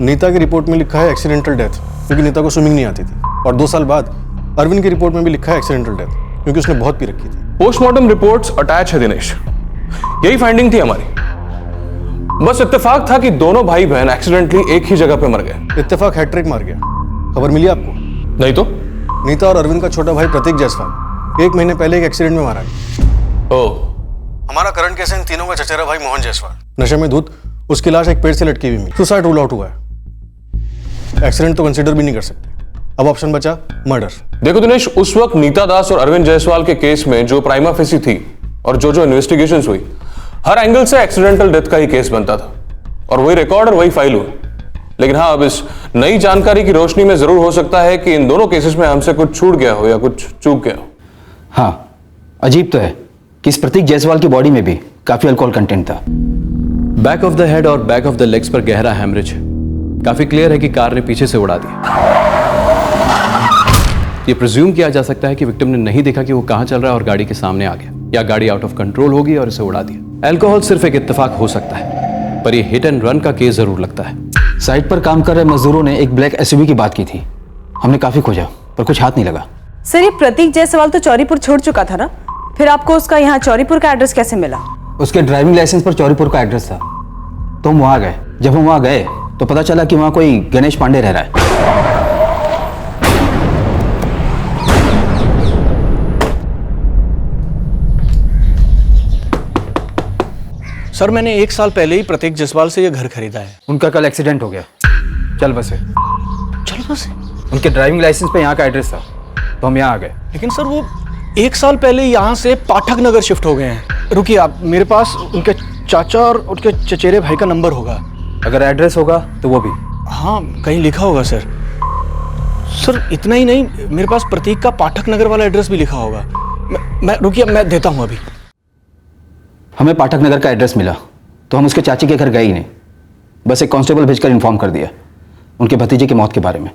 नीता की रिपोर्ट में लिखा है एक्सीडेंटल डेथ, क्योंकि नीता को स्विमिंग नहीं आती थी, और 2 साल बाद अरविंद की रिपोर्ट में भी लिखा है एक्सीडेंटल डेथ, क्योंकि उसने बहुत पी रखी थी। पोस्टमार्टम रिपोर्ट्स अटैच है दिनेश, यही फाइंडिंग थी हमारी। बस इत्तेफाक था कि दोनों भाई बहन एक्सीडेंटली एक ही जगह पे मर गए। इत्तेफाक हैट्रिक मार गया। खबर मिली आपको? नहीं तो। नीता और अरविंद का छोटा भाई प्रतीक जायसवाल 1 महीने पहले एक एक्सीडेंट में मारा गया। हमारा करंट केस है इन तीनों का चचेरा भाई मोहन जायसवाल। नशे में धुत उसकी लाश एक पेड़ से लटकी हुई मिली। सुसाइड रूल आउट हुआ है। एक्सीडेंट तो कंसीडर भी नहीं कर सकते। अब ऑप्शन बचा मर्डर। देखो दिनेश, उस वक्त नीता दास और अरविंद जायसवाल के केस में जो प्राइमा फेसी थी और जो इन्वेस्टिगेशंस हुई, हर एंगल से एक्सीडेंटल डेथ का ही केस बनता था, और वही रिकॉर्ड और वही फाइल हुआ। लेकिन हाँ, अब इस नई जानकारी की रोशनी में जरूर हो सकता है कि इन दोनों केसेस में हमसे कुछ छूट गया हो या कुछ चूक गया हो। हाँ, अजीब तो है कि इस प्रतीक जायसवाल की बॉडी में भी काफी अल्कोहल कंटेंट था। बैक ऑफ द हेड और बैक ऑफ द लेग्स पर गहरा हैमरेज है। काफी क्लियर है कि कार ने पीछे से उड़ा दिया। ये प्रिज्यूम किया जा सकता है कि विक्टिम ने नहीं देखा कि वो कहां चल रहा है और गाड़ी के सामने आ गया, या गाड़ी आउट ऑफ कंट्रोल होगी और इसे उड़ा दिया। अल्कोहल सिर्फ एक इत्तेफाक हो सकता है, पर यह हिट एंड रन का केस जरूर लगता है। साइट पर काम कर रहे मजदूरों ने एक ब्लैक एसयूवी की बात की थी। हमने काफी खोजा पर कुछ हाथ नहीं लगा। सर, ये प्रतीक जायसवाल तो चौरीपुर छोड़ चुका था ना, फिर आपको उसका यहाँ चौरीपुर का एड्रेस कैसे मिला? उसके ड्राइविंग लाइसेंस पर चौरीपुर का एड्रेस था, तो हम वहां गए। जब हम वहां गए तो पता चला कि वहां कोई गणेश पांडे रह रहा है। सर, मैंने 1 साल पहले ही प्रतीक जायसवाल से ये घर खरीदा है। उनका कल एक्सीडेंट हो गया। चल बसे। चल बसे? उनके ड्राइविंग लाइसेंस पे यहाँ का एड्रेस था, तो हम यहाँ आ गए। लेकिन सर, वो 1 साल पहले यहाँ से पाठक नगर शिफ्ट हो गए हैं। रुकिए, आप, मेरे पास उनके चाचा और उनके चचेरे भाई का नंबर होगा। अगर एड्रेस होगा तो वो भी? हाँ, कहीं लिखा होगा सर। सर, इतना ही नहीं, मेरे पास प्रतीक का पाठक नगर वाला एड्रेस भी लिखा होगा। मैं रुकिए, मैं देता हूँ अभी। हमें पाठक नगर का एड्रेस मिला तो हम उसके चाची के घर गए ही नहीं, बस एक कांस्टेबल भेजकर इन्फॉर्म कर दिया उनके भतीजे की मौत के बारे में।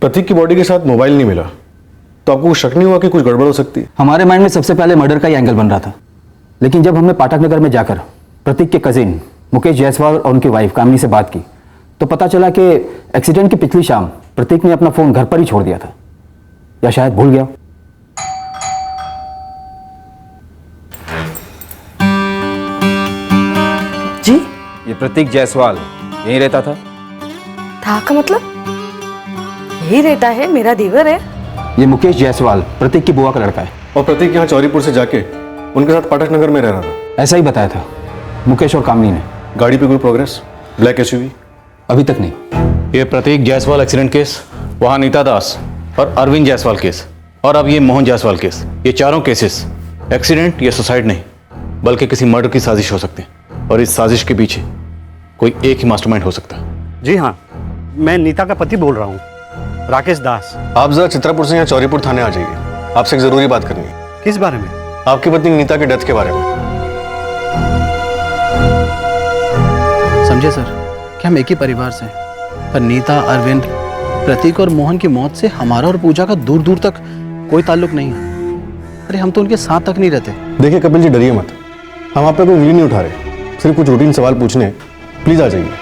प्रतीक की बॉडी के साथ मोबाइल नहीं मिला, तो आपको शक नहीं हुआ कि कुछ गड़बड़ हो सकती है? हमारे माइंड में सबसे पहले मर्डर का ही एंगल बन रहा था, लेकिन जब हमने पाठक नगर में जाकर प्रतीक के कजिन मुकेश जायसवाल और उनकी वाइफ कामिनी से बात की तो पता चला कि एक्सीडेंट की पिछली शाम प्रतीक ने अपना फोन घर पर ही छोड़ दिया था, या शायद भूल गया। जी, ये प्रतीक जायसवाल यहीं रहता था? था का मतलब? यही रहता है, मेरा देवर है। ये मुकेश जायसवाल प्रतीक की बुआ का लड़का है। और प्रतीक यहाँ चौरीपुर से जाके उनके साथ पाठक नगर में रह रहा था? ऐसा ही बताया था मुकेश और कामिनी ने। गाड़ी पे कोई प्रोग्रेस? Black SUV? अभी तक नहीं। ये प्रतीक जायसवाल एक्सीडेंट केस, वहाँ नीता दास और अरविंद जायसवाल केस, और अब ये मोहन जायसवाल केस, ये चारों केसेस एक्सीडेंट या सुसाइड नहीं बल्कि किसी मर्डर की साजिश हो सकते हैं, और इस साजिश के पीछे कोई एक ही मास्टरमाइंड हो सकता है। जी हाँ, मैं नीता का पति बोल रहा हूँ, राकेश दास। आप जरा चित्रापुर से यहाँ चौरीपुर थाने आ जाइए, आपसे एक जरूरी बात करनी है। किस बारे में? आपकी पत्नी नीता के डेथ के बारे में। समझे सर कि हम एक ही परिवार से हैं, पर नीता, अरविंद, प्रतीक और मोहन की मौत से हमारा और पूजा का दूर दूर तक कोई ताल्लुक नहीं है। अरे हम तो उनके साथ तक नहीं रहते। देखिए कपिल जी, डरिए मत, हम आप पे कोई उंगली नहीं उठा रहे, सिर्फ कुछ रूटीन सवाल पूछने, प्लीज आ जाइए।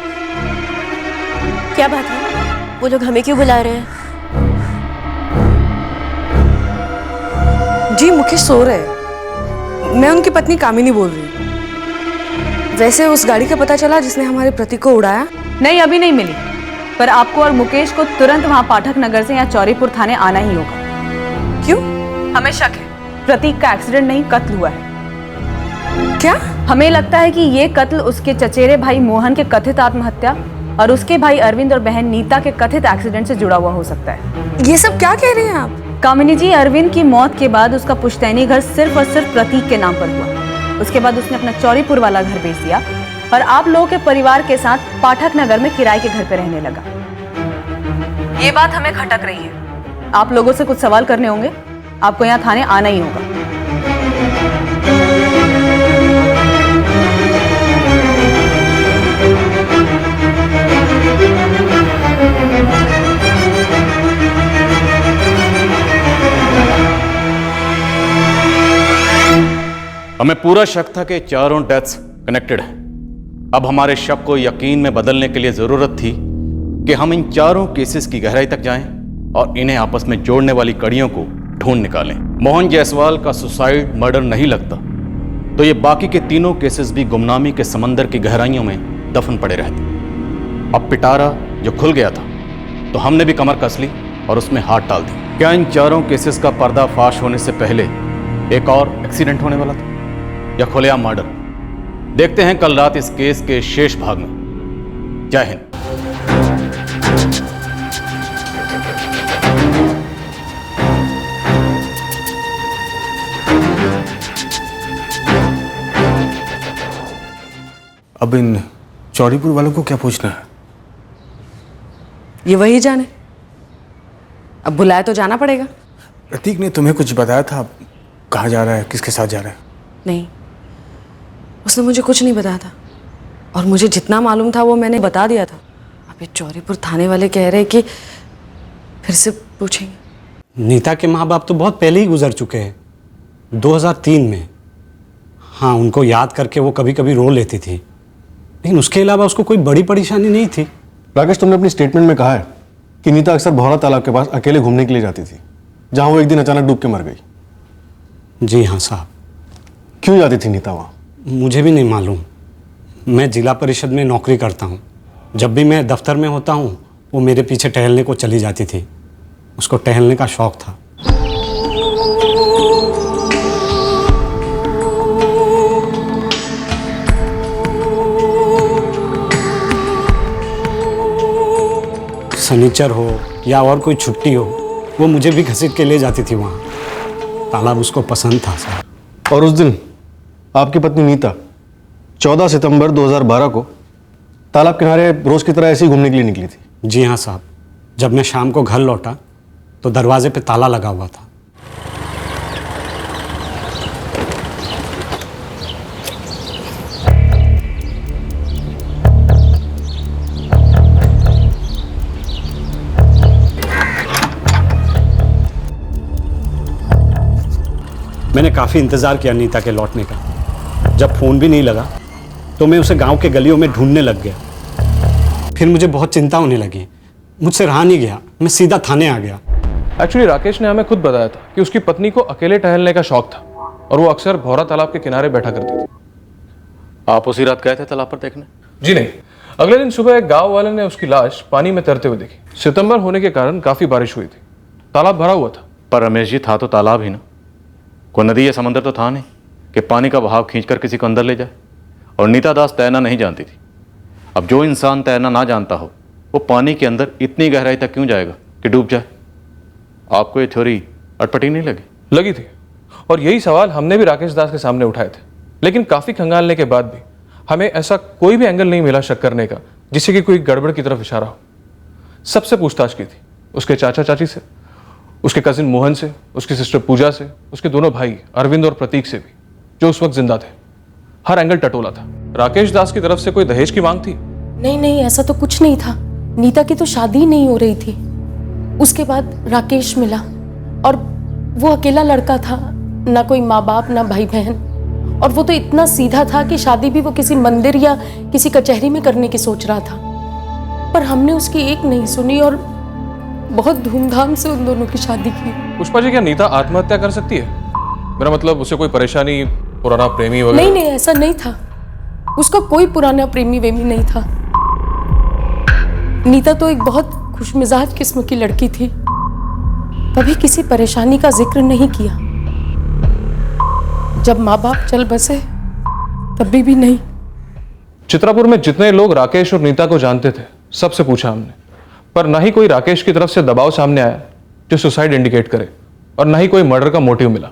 क्या बात है, वो लोग हमें क्यों बुला रहे हैं? जी मुकेश सो रहे हैं, मैं उनकी पत्नी कामिनी बोल रही हूँ। वैसे उस गाड़ी का पता चला जिसने हमारे प्रतीक को उड़ाया? नहीं, अभी नहीं मिली, पर आपको और मुकेश को तुरंत वहां पाठक नगर से या चौरीपुर थाने आना ही होगा। क्यों? हमें शक है प्रतीक का एक्सीडेंट नहीं, कत्ल हुआ है। क्या? हमें लगता है कि ये कत्ल उसके चचेरे भाई मोहन के कथित आत्महत्या और उसके भाई अरविंद और बहन नीता के कथित एक्सीडेंट से जुड़ा हुआ हो सकता है। ये सब क्या कह रही हैं आप? कामिनी जी, अरविंद की मौत के बाद उसका पुश्तैनी घर सिर्फ और सिर्फ प्रतीक के नाम पर हुआ। उसके बाद उसने अपना चौरीपुर वाला घर बेच दिया और आप लोगों के परिवार के साथ पाठक नगर में किराए के घर पे रहने लगा। ये बात हमें खटक रही है। आप लोगों से कुछ सवाल करने होंगे, आपको यहाँ थाने आना ही होगा। हमें पूरा शक था कि चारों डेथ्स कनेक्टेड हैं। अब हमारे शक को यकीन में बदलने के लिए जरूरत थी कि हम इन चारों केसेस की गहराई तक जाएं और इन्हें आपस में जोड़ने वाली कड़ियों को ढूंढ निकालें। मोहन जायसवाल का सुसाइड मर्डर नहीं लगता तो ये बाकी के तीनों केसेस भी गुमनामी के समंदर की गहराइयों में दफन पड़े रहते। अब पिटारा जो खुल गया था तो हमने भी कमर कस ली और उसमें हाथ डाल दिया। क्या इन चारों केसेस का पर्दाफाश होने से पहले एक और एक्सीडेंट होने वाला था या खुलेआम मर्डर? देखते हैं कल रात इस केस के शेष भाग में। जय हिंद। अब इन चौड़ीपुर वालों को क्या पूछना है? ये वही जाने, अब बुलाया तो जाना पड़ेगा। प्रतीक ने तुम्हें कुछ बताया था? कहाँ जा रहा है, किसके साथ जा रहा है? नहीं, उसने मुझे कुछ नहीं बताया था और मुझे जितना मालूम था वो मैंने बता दिया था। अब ये चौरीपुर थाने वाले कह रहे कि फिर से पूछेंगे। नीता के माँ बाप तो बहुत पहले ही गुजर चुके हैं, 2003 में। हाँ, उनको याद करके वो कभी कभी रो लेती थी, लेकिन उसके अलावा उसको कोई बड़ी परेशानी नहीं थी। राकेश, तुमने अपनी स्टेटमेंट में कहा है कि नीता अक्सर भौरा तालाब के पास अकेले घूमने के लिए जाती थी, जहां वो एक दिन अचानक डूब के मर गई। जी हाँ साहब। क्यों जाती थी नीता वहाँ? मुझे भी नहीं मालूम। मैं जिला परिषद में नौकरी करता हूँ। जब भी मैं दफ्तर में होता हूँ वो मेरे पीछे टहलने को चली जाती थी। उसको टहलने का शौक था। शनिचर हो या और कोई छुट्टी हो, वो मुझे भी घसीट के ले जाती थी वहाँ। तालाब उसको पसंद था साहब। और उस दिन आपकी पत्नी नीता 14 सितंबर 2012 को तालाब किनारे रोज की तरह ऐसे ही घूमने के लिए निकली थी? जी हाँ साहब। जब मैं शाम को घर लौटा तो दरवाजे पे ताला लगा हुआ था। मैंने काफ़ी इंतज़ार किया नीता के लौटने का। जब फ़ोन भी नहीं लगा तो मैं उसे गांव के गलियों में ढूंढने लग गया। फिर मुझे बहुत चिंता होने लगी, मुझसे रहा नहीं गया, मैं सीधा थाने आ गया। एक्चुअली राकेश ने हमें खुद बताया था कि उसकी पत्नी को अकेले टहलने का शौक था और वो अक्सर भौरा तालाब के किनारे बैठा करती थी। आप उसी रात गए थे तालाब पर देखने? जी नहीं, अगले दिन सुबह एक गांव वाले ने उसकी लाश पानी में तैरते हुए देखी। सितंबर होने के कारण काफी बारिश हुई थी, तालाब भरा हुआ था। पर रमेश जी, था तो तालाब ही ना, कोई नदी या समंदर तो था नहीं कि पानी का बहाव खींचकर किसी को अंदर ले जाए। और नीता दास तैरना नहीं जानती थी। अब जो इंसान तैरना ना जानता हो वो पानी के अंदर इतनी गहराई तक क्यों जाएगा कि डूब जाए? आपको ये थ्योरी अटपटी नहीं लगी? लगी थी, और यही सवाल हमने भी राकेश दास के सामने उठाए थे, लेकिन काफी खंगालने के बाद भी हमें ऐसा कोई भी एंगल नहीं मिला शक करने का जिससे कि कोई गड़बड़ की तरफ इशारा हो। सबसे पूछताछ की थी, उसके चाचा चाची से, उसके कजिन मोहन से, उसकी सिस्टर पूजा से, उसके दोनों भाई अरविंद और प्रतीक से भी, जो उस वक्त जिंदा थे। हर एंगल टटोला था। राकेश दास की तरफ से कोई दहेज की मांग थी? नहीं नहीं, ऐसा तो कुछ नहीं था। नीता की तो शादी नहीं हो रही थी। उसके बाद राकेश मिला और वो अकेला लड़का था, ना कोई माँ बाप, ना भाई बहन। और वो तो इतना सीधा था कि शादी भी वो किसी मंदिर या किसी कचहरी में करने की सोच रहा था। पर हमने उसकी एक नहीं सुनी और बहुत धूमधाम से उन दोनों की शादी की। पुष्पा जी, क्या नीता आत्महत्या कर सकती है? मेरा मतलब उसे कोई परेशानी, पुराना प्रेमी वगैरह? नहीं, ऐसा नहीं था। उसका कोई पुराना प्रेमी वेमी नहीं था। नीता तो एक बहुत खुशमिजाज किस्म की लड़की थी, कभी किसी परेशानी का जिक्र नहीं किया। जब माँ बाप चल बसे तभी भी नहीं। चित्रापुर में जितने लोग राकेश और नीता को जानते थे सबसे पूछा हमने, पर ना ही कोई राकेश की तरफ से दबाव सामने आया जो सुसाइड इंडिकेट करे, और ना ही कोई मर्डर का मोटिव मिला।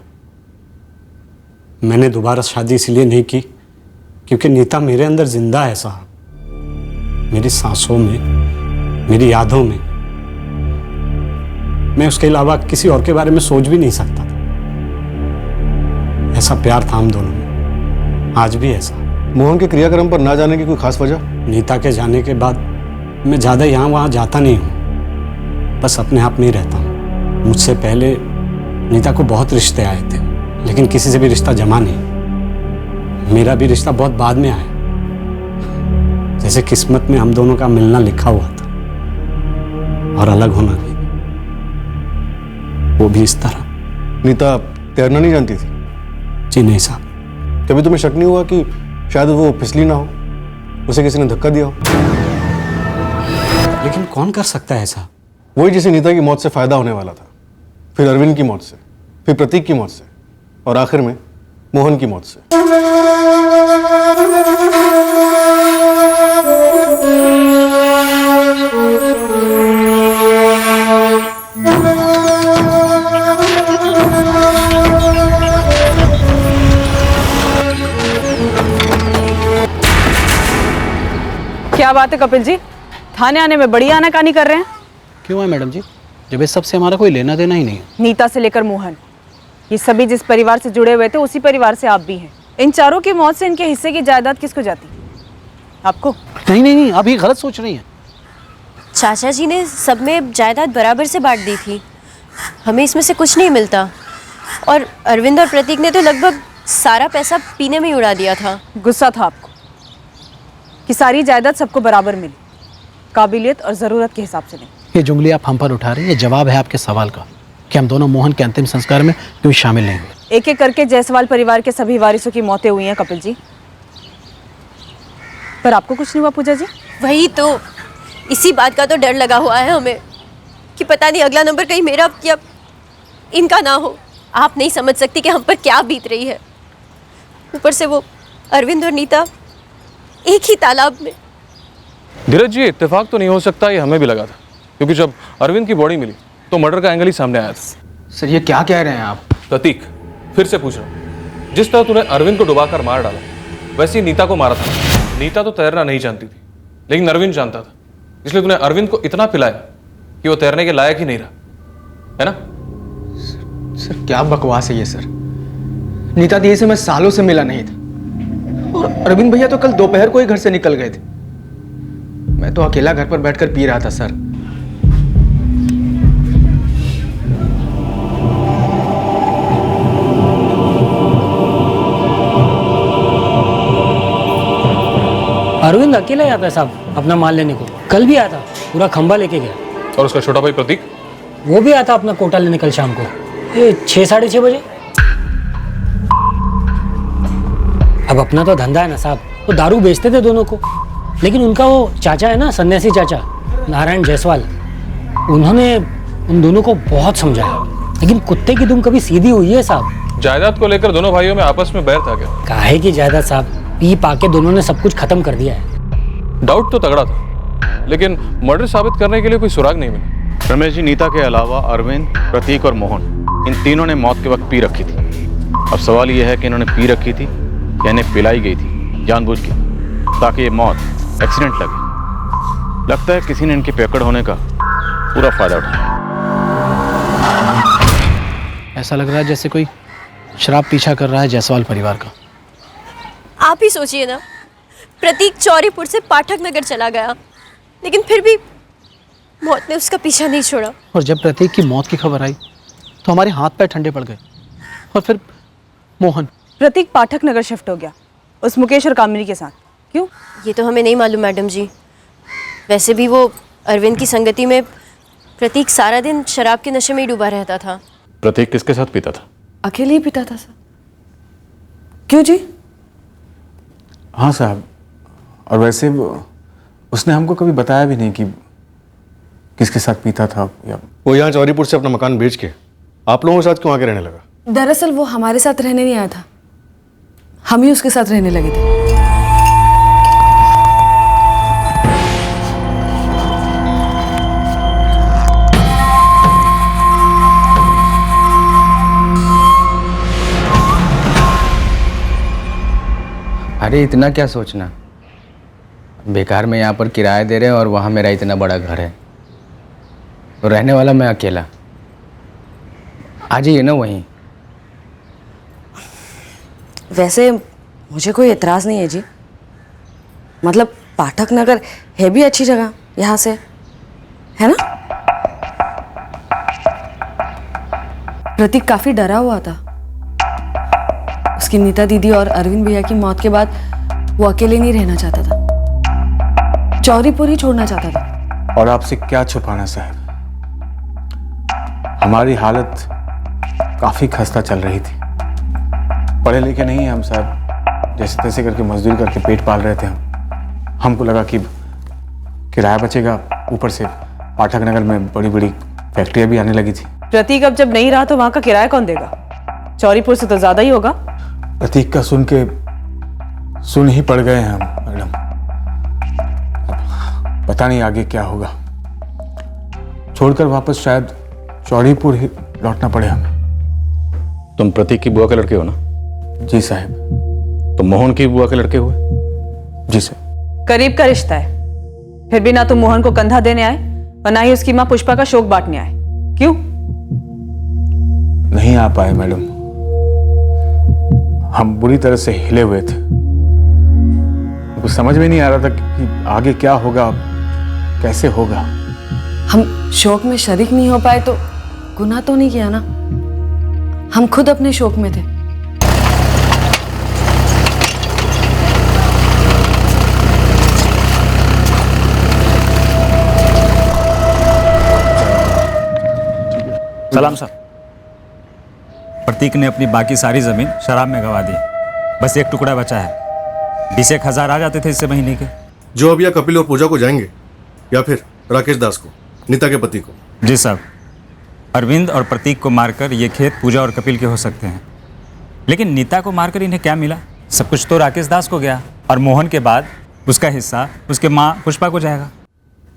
मैंने दोबारा शादी इसलिए नहीं की क्योंकि नीता मेरे अंदर जिंदा है साहब, मेरी सांसों में, मेरी यादों में। मैं उसके अलावा किसी और के बारे में सोच भी नहीं सकता था। ऐसा प्यार था हम दोनों में, आज भी ऐसा। मोहन के क्रियाक्रम पर ना जाने की कोई खास वजह? नीता के जाने के बाद मैं ज़्यादा यहाँ वहाँ जाता नहीं हूँ, बस अपने आप में ही रहता हूँ। मुझसे पहले नीता को बहुत रिश्ते आए थे, लेकिन किसी से भी रिश्ता जमा नहीं। मेरा भी रिश्ता बहुत बाद में आया, जैसे किस्मत में हम दोनों का मिलना लिखा हुआ था, और अलग होना भी, वो भी इस तरह। नीता तैरना नहीं जानती थी? जी नहीं साहब। कभी तुम्हें शक नहीं हुआ कि शायद वो फिसली ना हो, उसे किसी ने धक्का दिया हो? लेकिन कौन कर सकता है ऐसा? वही जिसे नीता की मौत से फायदा होने वाला था, फिर अरविंद की मौत से, फिर प्रतीक की मौत से, और आखिर में मोहन की मौत से। क्या बात है कपिल जी, थाने आने में बड़ी आनाकानी कर रहे हैं? क्यों है मैडम जी, जब इस सब से हमारा कोई लेना देना ही नहीं है। नीता से लेकर मोहन, ये सभी जिस परिवार से जुड़े हुए थे उसी परिवार से आप भी हैं। इन चारों की मौत से इनके हिस्से की जायदाद किसको जाती? आपको? नहीं नहीं नहीं, आप ये गलत सोच रही हैं। चाचा जी ने सब में जायदाद बराबर से बांट दी थी, हमें इसमें से कुछ नहीं मिलता। और अरविंद और प्रतीक ने तो लगभग सारा पैसा पीने में ही उड़ा दिया था। गुस्सा था आपको कि सारी जायदाद सबको बराबर मिली, काबिलियत और ज़रूरत के हिसाब से नहीं। ये जुमली आप हम पर उठा रही हैं, ये जवाब है आपके सवाल का कि हम दोनों मोहन के अंतिम संस्कार में क्यों शामिल नहीं हुए। एक एक करके जायसवाल परिवार के सभी वारिसों की मौतें हुई हैं कपिल जी, पर आपको कुछ नहीं हुआ पूजा जी? वही तो, इसी बात का तो डर लगा हुआ है हमें कि पता नहीं अगला नंबर कहीं मेरा या इनका ना हो। आप नहीं समझ सकती कि हम पर क्या बीत रही है। ऊपर से वो अरविंद और नीता एक ही तालाब में। धीरज जी, इत्तेफाक तो नहीं हो सकता, ये हमें भी लगा था, क्योंकि जब अरविंद की बॉडी मिली तो मर्डर का एंगल ही सामने आया था। सर ये क्या कह रहे हैं आप? प्रतीक, फिर से पूछ रहा हूँ, जिस तरह तूने अरविंद को डुबाकर मार डाला, वैसे ही नीता को मारा था। नीता तो तैरना नहीं जानती थी, लेकिन अरविंद जानता था, इसलिए तूने अरविंद को इतना पिलाया कि वो तैरने के लायक ही नहीं रहा, है ना? सर क्या बकवास है ये सर। नीता दी से मैं सालों से मिला नहीं था, और अरविंद भैया तो कल दोपहर को ही घर से निकल गए थे। मैं तो अकेला घर पर बैठकर पी रहा था सर। अरविंद अकेला ही आता है साहब अपना माल लेने को। कल भी आया था, पूरा खंबा लेके गया। और उसका छोटा भाई प्रतीक? वो भी आता अपना कोटा लेने कल शाम को, ये 6-6:30 बजे। अब अपना तो धंधा है ना साहब, वो दारू बेचते थे दोनों को, लेकिन उनका वो चाचा है ना, सन्यासी चाचा नारायण जायसवाल, उन्होंने उन दोनों को बहुत समझाया, लेकिन कुत्ते की दुम कभी सीधी हुई है साहब। जायदाद को लेकर दोनों भाइयों में आपस में बैर था क्या? काहे की जायदाद साहब, पी पाके दोनों ने सब कुछ खत्म कर दिया है। डाउट तो तगड़ा था, लेकिन मर्डर साबित करने के लिए कोई सुराग नहीं मिला। रमेश जी, नीता के अलावा अरविंद, प्रतीक और मोहन, इन तीनों ने मौत के वक्त पी रखी थी। अब सवाल यह है कि इन्होंने पी रखी थी या इन्हें पिलाई गई थी जानबूझ के, ताकि ये मौत एक्सीडेंट लगे। लगता है किसी ने इनके पेकड़ होने का पूरा फायदा उठाया। ऐसा लग रहा है जैसे कोई शराब पीछा कर रहा है जायसवाल परिवार का। आप ही सोचिए ना, प्रतीक चौरीपुर से पाठक नगर चला गया, लेकिन फिर भी मौत ने उसका पीछा नहीं छोड़ा। और जब प्रतीक की मौत की खबर आई तो हमारे हाथ पैर ठंडे पड़ गए, और फिर मोहन। प्रतीक पाठक नगर शिफ्ट हो गया उस मुकेश और कामिनी के साथ। क्यों? ये तो हमें नहीं मालूम मैडम जी। वैसे भी वो अरविंद की संगति में प्रतीक सारा दिन शराब के नशे में ही डूबा रहता था। प्रतीक किसके साथ पीता था? अकेले ही पीता था सर। क्यों जी? हाँ साहब, और वैसे उसने हमको कभी बताया भी नहीं कि किसके साथ पीता था। या वो यहाँ चौरीपुर से अपना मकान बेच के आप लोगों के साथ क्यों आके रहने लगा? दरअसल वो हमारे साथ रहने नहीं आया था, हम ही उसके साथ रहने लगे थे। अरे इतना क्या सोचना, बेकार में यहाँ पर किराया दे रहे हैं और वहाँ मेरा इतना बड़ा घर है, तो रहने वाला मैं अकेला। आ जाइए ना वहीं। वैसे मुझे कोई एतराज़ नहीं है जी, मतलब पाठक नगर है भी अच्छी जगह यहाँ से, है ना? प्रतीक काफ़ी डरा हुआ था। उसकी नीता दीदी और अरविंद भैया की मौत के बाद वो अकेले नहीं रहना चाहता था, चौरीपुर ही छोड़ना चाहता था। और आपसे क्या छुपाना साहब, हमारी हालत काफी खस्ता चल रही थी। पढ़े लिखे नहीं हैं हम साहब, जैसे तैसे करके मजदूरी करके पेट पाल रहे थे हम। हमको लगा कि किराया बचेगा, ऊपर से पाठक नगर में बड़ी बड़ी फैक्ट्रियां भी आने लगी थी। प्रतीक अब जब नहीं रहा तो वहां का किराया कौन देगा? चौरीपुर से तो ज्यादा ही होगा। प्रतीक का सुन ही पड़ गए हैं हम मैडम। पता नहीं आगे क्या होगा, छोड़कर वापस शायद चौड़ीपुर ही लौटना पड़े हमें। तुम प्रतीक की बुआ के लड़के हो ना? जी साहब। तो मोहन की बुआ के लड़के हुए? जी सर। करीब का रिश्ता है, फिर भी ना तुम मोहन को कंधा देने आए और ना ही उसकी माँ पुष्पा का शोक बांटने आए। क्यों? नहीं आ पाए मैडम, हम बुरी तरह से हिले हुए थे। कुछ समझ में नहीं आ रहा था कि आगे क्या होगा, कैसे होगा। हम शोक में शरीक नहीं हो पाए तो गुनाह तो नहीं किया ना, हम खुद अपने शोक में थे। सलाम साहब। प्रतीक ने अपनी बाकी सारी जमीन शराब में गंवा दी, बस एक टुकड़ा बचा है। 20,000 आ जाते थे इससे महीने के। जो अब या कपिल और पूजा को जाएंगे या फिर राकेश दास को, नीता के पति को? जी साहब, अरविंद और प्रतीक को मारकर ये खेत पूजा और कपिल के हो सकते हैं, लेकिन नीता को मारकर इन्हें क्या मिला? सब कुछ तो राकेश दास को गया, और मोहन के बाद उसका हिस्सा उसके माँ पुष्पा को जाएगा।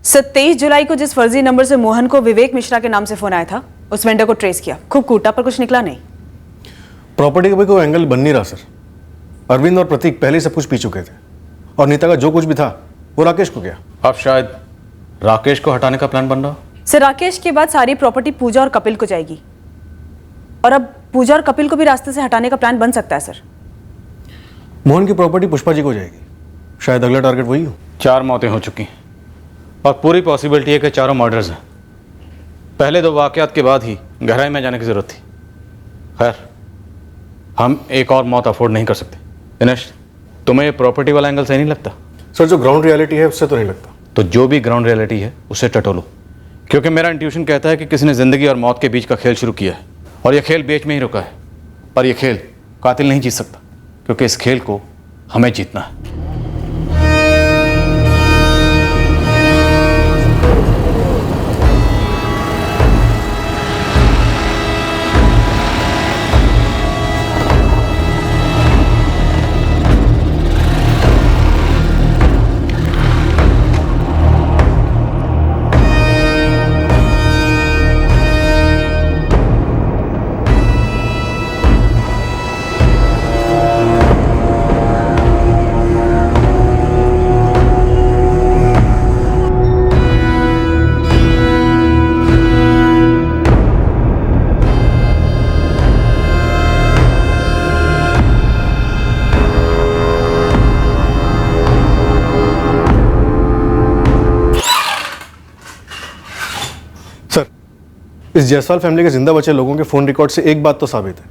27 जुलाई को जिस फर्जी नंबर से मोहन को विवेक मिश्रा के नाम से फोन आया था, उस वेंडर को ट्रेस किया, खूब कूटा पर कुछ निकला नहीं। प्रॉपर्टी का भी कोई एंगल बन नहीं रहा सर। अरविंद और प्रतीक पहले ही सब कुछ पी चुके थे, और नीता का जो कुछ भी था वो राकेश को गया। अब शायद राकेश को हटाने का प्लान बन रहा। सर, राकेश के बाद सारी प्रॉपर्टी पूजा और कपिल को जाएगी, और अब पूजा और कपिल को भी रास्ते से हटाने का प्लान बन सकता है सर। मोहन की प्रॉपर्टी पुष्पा जी को जाएगी, शायद अगला टारगेट वही हो। 4 मौतें हो चुकी और पूरी पॉसिबिलिटी है कि चारों मर्डर्स हैं। पहले 2 वाकयात के बाद ही गहराई में जाने की जरूरत थी। खैर, हम एक और मौत अफोर्ड नहीं कर सकते। दिनेश, तुम्हें ये प्रॉपर्टी वाला एंगल सही नहीं लगता? सर, जो ग्राउंड रियलिटी है उससे तो नहीं लगता। तो जो भी ग्राउंड रियलिटी है उसे टटोलो, क्योंकि मेरा इंट्यूशन कहता है कि किसी ने जिंदगी और मौत के बीच का खेल शुरू किया है, और यह खेल बीच में ही रुका है। पर यह खेल कातिल नहीं जीत सकता, क्योंकि इस खेल को हमें जीतना है। इस जायसवाल फैमिली के जिंदा बचे लोगों के फोन रिकॉर्ड से एक बात तो साबित है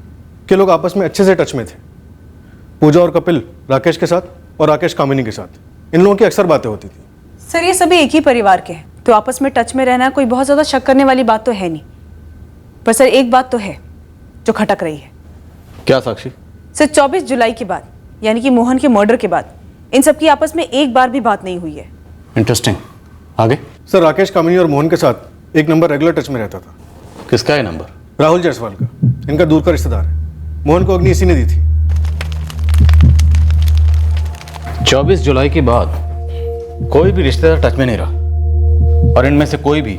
कि लोग आपस में अच्छे से टच में थे। पूजा और कपिल राकेश के साथ और राकेश कामिनी के साथ इन लोगों की अक्सर बातें होती थी। सर ये सभी एक ही परिवार के हैं, तो आपस में टच में रहना कोई बहुत ज़्यादा शक करने वाली बात तो है नहीं। पर सर एक बात तो है जो खटक रही है। क्या साक्षी? सर 24 जुलाई के बाद, यानी कि मोहन के मर्डर के बाद, इन सबकी आपस में एक बार भी बात नहीं हुई है। इंटरेस्टिंग। आगे? सर राकेश कामिनी और मोहन के साथ एक नंबर रेगुलर टच में रहता था। किसका है नंबर? राहुल जायसवाल का, इनका दूर का रिश्तेदार है। मोहन को अग्नि इसी ने दी थी। 24 जुलाई के बाद कोई भी रिश्तेदार टच में नहीं रहा और इनमें से कोई भी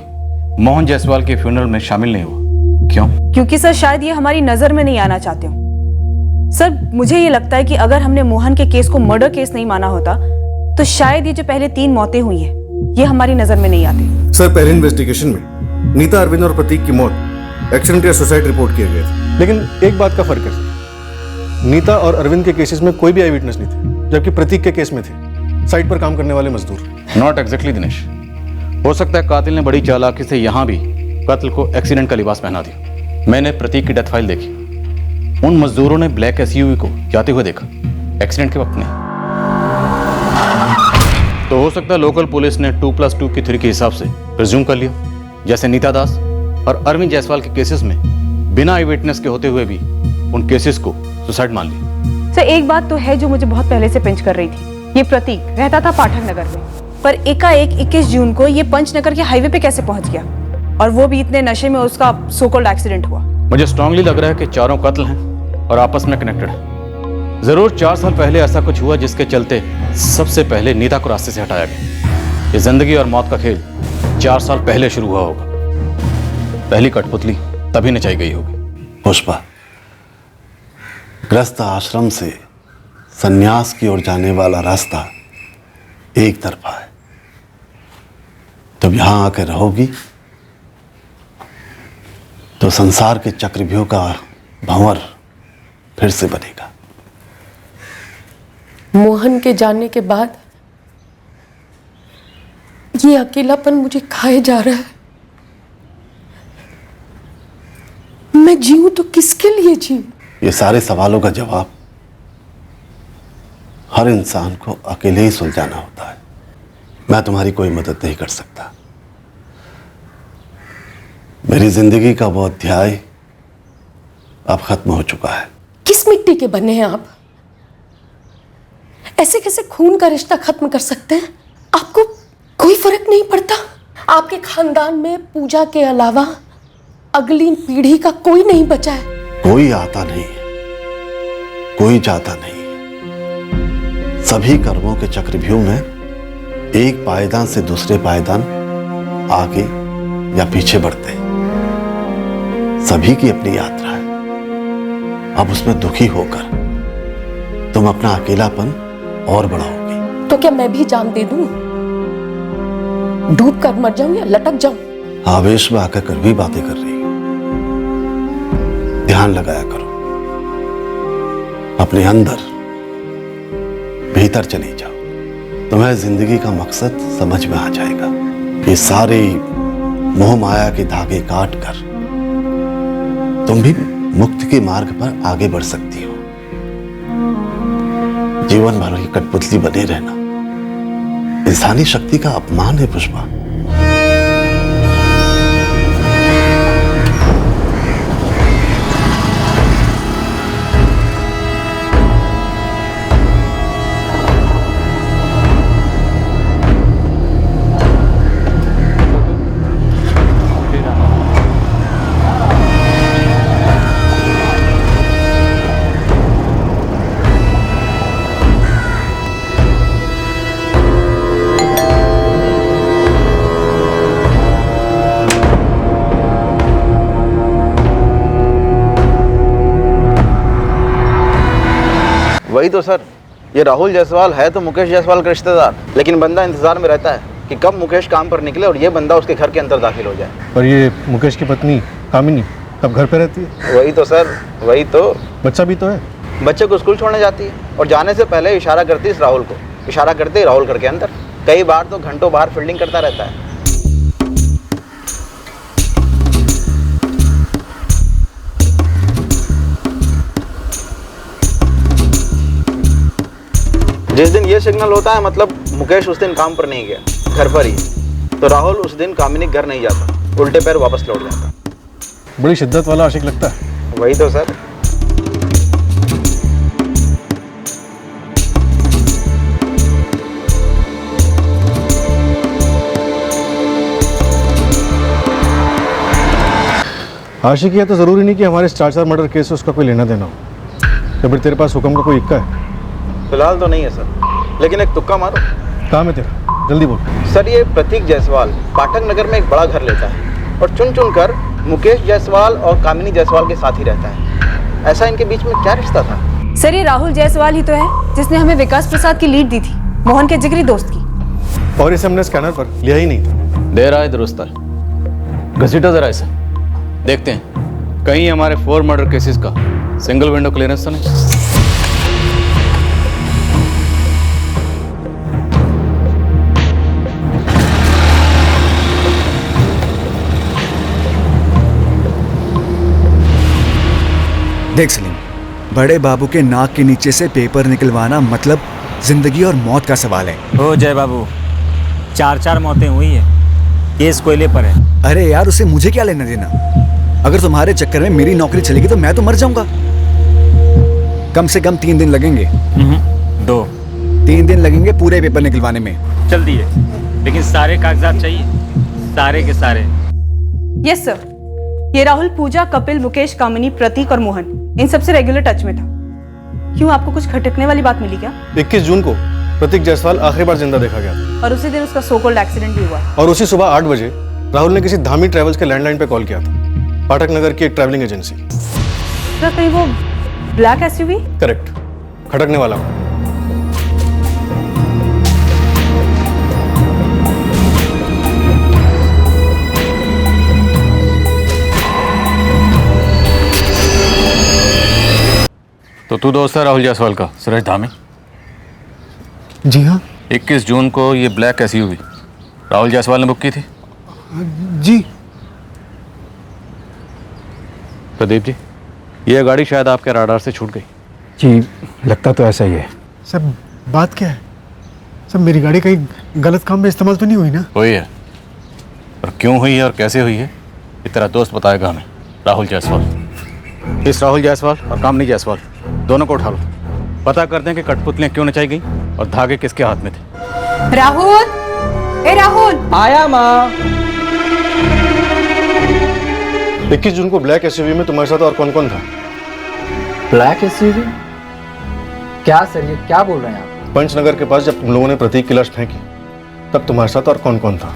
मोहन जायसवाल के फ्यूनरल में शामिल नहीं हुआ। क्यों? क्योंकि सर शायद ये हमारी नजर में नहीं आना चाहते हो। सर मुझे ये लगता है कि अगर हमने मोहन के केस को मर्डर केस नहीं माना होता तो शायद ये जो पहले 3 मौतें हुई हैं ये हमारी नजर में नहीं आती। सर पहले इन्वेस्टिगेशन में नीता, अरविंद और प्रतीक की मौत एक्सीडेंट या सुसाइड रिपोर्ट किए गए थे, लेकिन एक बात का फर्क है सर, नीता और अरविंद के केसेस में कोई भी आई विटनेस नहीं थे, जबकि प्रतीक के केस में थे साइट पर काम करने वाले मजदूर। Not exactly Dinesh. हो सकता है कातिल ने बड़ी चालाकी से यहाँ भी कत्ल को एक्सीडेंट का लिबास पहना दिया। मैंने प्रतीक की डेथ फाइल देखी, उन मजदूरों ने ब्लैक एसयूवी को जाते हुए देखा, एक्सीडेंट के वक्त नहीं। तो हो सकता है लोकल पुलिस ने 2+2 की थ्योरी के हिसाब से प्रिज्यूम कर लिया, जैसे नीता दास और अरविंद जायसवाल के केसेस में बिना आई विटनेस के होते हुए भी उन केसेस को सुसाइड मान लिया। सर एक बात तो है जो मुझे बहुत पहले से पिंच कर रही थी। ये प्रतीक रहता था पाठक नगर में, पर एकाएक 21 जून को ये पंचनगर के हाईवे पे कैसे पहुंच गया, और वो भी इतने नशे में उसका सो कॉल्ड एक्सीडेंट हुआ। मुझे स्ट्रांगली लग रहा है कि चारों कत्ल हैं और आपस में कनेक्टेड है। जरूर 4 साल पहले ऐसा कुछ हुआ जिसके चलते सबसे पहले नीता को रास्ते से हटाया गया। ये जिंदगी और मौत का खेल 4 साल पहले शुरू हुआ होगा। पहली कठपुतली तभी नचाई गई होगी। पुष्पा, ग्रस्त आश्रम से सन्यास की ओर जाने वाला रास्ता एक तरफा है। जब यहां आकर रहोगी तो संसार के चक्रव्यूह का भंवर फिर से बनेगा। मोहन के जाने के बाद ये अकेलापन मुझे खाए जा रहा है। मैं जीऊं तो किसके लिए जीऊं? ये सारे सवालों का जवाब हर इंसान को अकेले ही सुलझाना होता है। मैं तुम्हारी कोई मदद नहीं कर सकता। मेरी जिंदगी का वो अध्याय अब खत्म हो चुका है। किस मिट्टी के बने हैं आप? ऐसे कैसे खून का रिश्ता खत्म कर सकते हैं? आपको कोई फर्क नहीं पड़ता? आपके खानदान में पूजा के अलावा अगली पीढ़ी का कोई नहीं बचा है। कोई आता नहीं है, कोई जाता नहीं है। सभी कर्मों के चक्रव्यूह में एक पायदान से दूसरे पायदान आगे या पीछे बढ़ते हैं। सभी की अपनी यात्रा है। अब उसमें दुखी होकर तुम अपना अकेलापन और बढ़ाओगी। तो क्या मैं भी जान दे दूं? डूब कर मर जाऊं या लटक जाऊं? आवेश में आकर कड़वी बातें कर रही हो। ध्यान लगाया करो। अपने अंदर भीतर चली जाओ। तुम्हें जिंदगी का मकसद समझ में आ जाएगा। ये सारे मोह माया के धागे काट कर तुम भी मुक्ति के मार्ग पर आगे बढ़ सकती हो। जीवन भर की कठपुतली बने रहना इंसानी शक्ति का अपमान है पुष्पा। वही तो सर, ये राहुल जायसवाल है तो मुकेश जायसवाल का रिश्तेदार, लेकिन बंदा इंतजार में रहता है कि कब मुकेश काम पर निकले और ये बंदा उसके घर के अंदर दाखिल हो जाए। पर ये मुकेश की पत्नी कामिनी अब घर पे रहती है। वही तो सर, वही तो। बच्चा भी तो है। बच्चे को स्कूल छोड़ने जाती है और जाने से पहले इशारा करती है इस राहुल को। इशारा करते ही राहुल घर के अंदर। कई बार तो घंटों बाहर फील्डिंग करता रहता है। जिस दिन ये सिग्नल होता है मतलब मुकेश उस दिन काम पर नहीं गया, घर पर ही। तो राहुल उस दिन कामिनी घर नहीं जाता, उल्टे पैर वापस लौट जाता। बड़ी शिद्दत वाला आशिक लगता है। वही तो सर। आशिकी है तो ज़रूरी नहीं कि हमारे 4 मर्डर केस से उसका कोई लेना देना हो। तो फिर तेरे पास हुक्म का कोई इक्का है? फिलहाल तो नहीं है सर, लेकिन एक तुक्का मारो। काम है तेरा, जल्दी बोल। सर ये प्रतीक जायसवाल पाठक नगर में एक बड़ा घर लेता है और चुन चुन कर मुकेश जायसवाल और कामिनी जायसवाल के साथ ही रहता है। ऐसा इनके बीच में क्या रिश्ता था? सर ये राहुल जायसवाल ही तो है जिसने हमें विकास प्रसाद की लीड दी थी, मोहन के जिगरी दोस्त की। और इसे हमने स्कैनर पर लिया ही नहीं। दे रहा है दुरुस्त है। घसीटा जरा इसे, देखते हैं कहीं हमारे 4 मर्डर केसेस का सिंगल विंडो क्लियरेंस तो नहीं। देख सलीम, बड़े बाबू के नाक के नीचे से पेपर निकलवाना मतलब जिंदगी और मौत का सवाल है। ओ जय बाबू, 4 मौतें हुई है, केस कोयले पर है। अरे यार उसे मुझे क्या लेना देना? अगर तुम्हारे चक्कर में मेरी नौकरी चलेगी तो मैं तो मर जाऊंगा। कम से कम 3 दिन लगेंगे। 2 3 दिन लगेंगे पूरे पेपर निकलवाने में। चल दिए, लेकिन सारे कागजात चाहिए, सारे के सारे। Yes sir. ये राहुल पूजा, कपिल, मुकेश, कामिनी, प्रतीक और मोहन इन सबसे रेगुलर टच में था। क्यों, आपको कुछ खटकने वाली बात मिली क्या? 21 जून को प्रतीक जायसवाल आखिरी बार जिंदा देखा गया था। और उसी दिन उसका सो कॉल्ड एक्सीडेंट भी हुआ। और उसी सुबह 8 बजे राहुल ने किसी धामी ट्रेवल्स के लैंडलाइन पे कॉल किया था, पाठक नगर की एक ट्रैवलिंग एजेंसी। सर कहीं वो ब्लैक एसयूवी? करेक्ट, खटकने वाला हूँ। तो तू दोस्त है राहुल जायसवाल का, सुरेश धामी? जी हाँ। 21 जून को ये ब्लैक एसयूवी राहुल जायसवाल ने बुक की थी? जी। प्रदीप जी, ये गाड़ी शायद आपके राडार से छूट गई। जी लगता तो ऐसा ही है। सर बात क्या है? सर मेरी गाड़ी कहीं गलत काम में इस्तेमाल तो नहीं हुई ना? हुई है, और क्यों हुई है और कैसे हुई है ये तेरा दोस्त बताएगा हमें, राहुल जायसवाल। इस राहुल जायसवाल और कामिनी जायसवाल दोनों को उठा लो, पता करते हैं कि कठपुतलियां क्यों नचाई गई और धागे किसके हाथ में थे। राहुल, ए राहुल। आया माँ। 21 जून को ब्लैक एसयूवी में तुम्हारे साथ और कौन कौन था? Black SUV? क्या सर ये क्या बोल रहे हैं आप? पंचनगर के पास जब तुम लोगों ने प्रतीक की लाश फेंकी तब तुम्हारे साथ और कौन कौन था?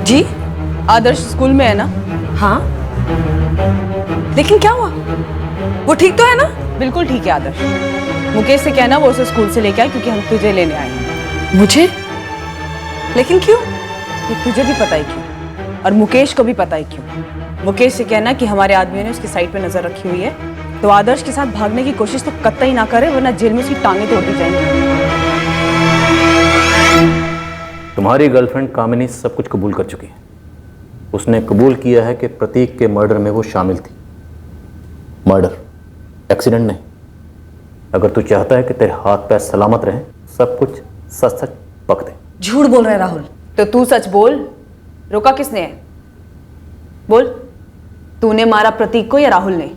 जी आदर्श स्कूल में है ना? हाँ। लेकिन क्या हुआ? वो ठीक तो है ना? बिल्कुल ठीक है आदर्श। मुकेश से कहना वो उसे स्कूल से लेके आए क्योंकि हम तुझे लेने आए हैं। मुझे? लेकिन क्यों? ये तुझे भी पता है क्यों, और मुकेश को भी पता है क्यों। मुकेश से कहना कि हमारे आदमियों ने उसकी साइड पे नजर रखी हुई है, तो आदर्श के साथ भागने की कोशिश तो कतई ना करे, वरना जेल में उसकी टांगें तोड़ दी जाएंगी। तुम्हारी गर्लफ्रेंड कामिनी सब कुछ कबूल कर चुकी है। उसने कबूल किया है कि प्रतीक के मर्डर में वो शामिल थी। मर्डर, एक्सीडेंट नहीं। अगर तू चाहता है कि तेरे हाथ पैर सलामत रहें, सब कुछ सच सच पक दे। झूठ बोल रहा है राहुल। तो तू सच बोल, रोका किसने है? बोल, तूने मारा प्रतीक को या राहुल ने?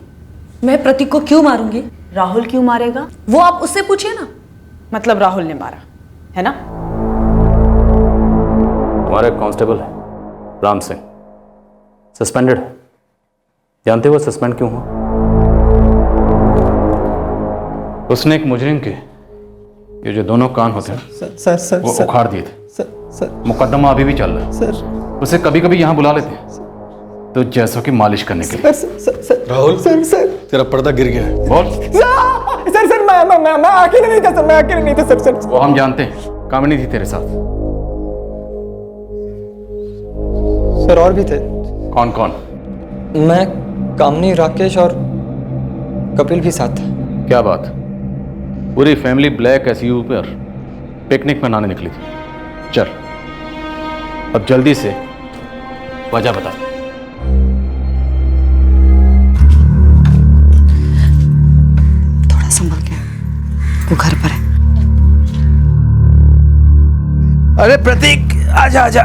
मैं प्रतीक को क्यों मारूंगी? राहुल क्यों मारेगा? वो आप उससे पूछिए ना। मतलब राहुल ने मारा है ना? तुम्हारा एक कांस्टेबल है राम सिंह, सस्पेंडेड है। जानते हो वो सस्पेंड क्यों हुआ? उसने एक मुजरिम के ये जो दोनों कान होते हैं सर वो उखाड़ दिए थे। सर मुकदमा अभी भी चल रहा है। सर उसे कभी कभी यहाँ बुला लेते हैं तो जैसों की मालिश करने के लिए। राहुल सर तेरा पर्दा गिर गया है। बोल। सर मैं अकेले नहीं था सर, मैं अकेले नहीं था सर। वो हम जानते हैं, कामिनी थी तेरे साथ। सर और भी थे। कौन कौन? मैं, कामनी, राकेश और कपिल भी साथ थे। क्या बात? पूरी फैमिली ब्लैक एसयूवी पर पिकनिक मनाने निकली थी। चल अब जल्दी से वजह बता। वो घर पर है। अरे प्रतीक, आजा आजा।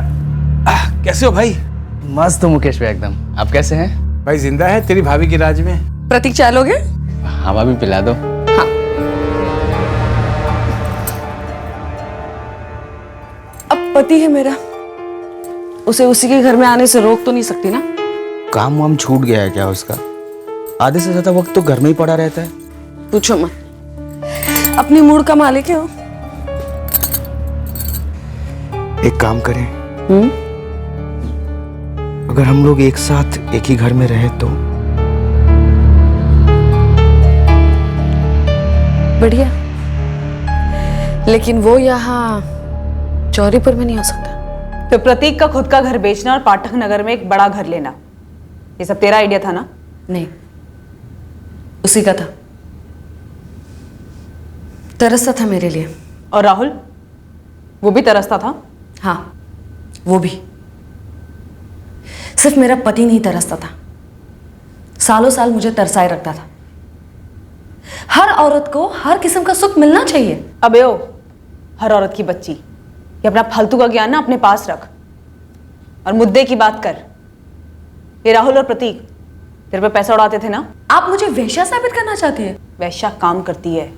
कैसे हो भाई? मस्त हो मुकेश भाई एकदम। आप कैसे हैं? भाई जिंदा है तेरी भाभी की राज में। प्रतीक चाय लोगे? हवा भी पिला दो। अब पति है मेरा, उसे उसी के घर में आने से रोक तो नहीं सकती ना। काम वाम छूट गया है क्या उसका? आधे से ज्यादा वक्त तो घर में ही पड़ा रहता है। पूछो मत, अपनी मूड का मालिक है वो। एक काम करें, अगर हम लोग एक साथ एक ही घर में रहे तो? बढ़िया, लेकिन वो यहाँ चौरीपुर में नहीं हो सकता। तो प्रतीक का खुद का घर बेचना और पाठक नगर में एक बड़ा घर लेना, ये सब तेरा आइडिया था ना? नहीं, उसी का था। तरसता था मेरे लिए। और राहुल, वो भी तरसता था? हाँ, वो भी। सिर्फ मेरा पति नहीं तरसता था, सालों साल मुझे तरसाए रखता था। हर औरत को हर किस्म का सुख मिलना चाहिए। अबे ओ, हर औरत की बच्ची, ये अपना फालतू का ज्ञान ना अपने पास रख और मुद्दे की बात कर। ये राहुल और प्रतीक तेरे पे पैसा उड़ाते थे ना? आप मुझे वेश्या साबित करना चाहती है? वेश्या काम करती है,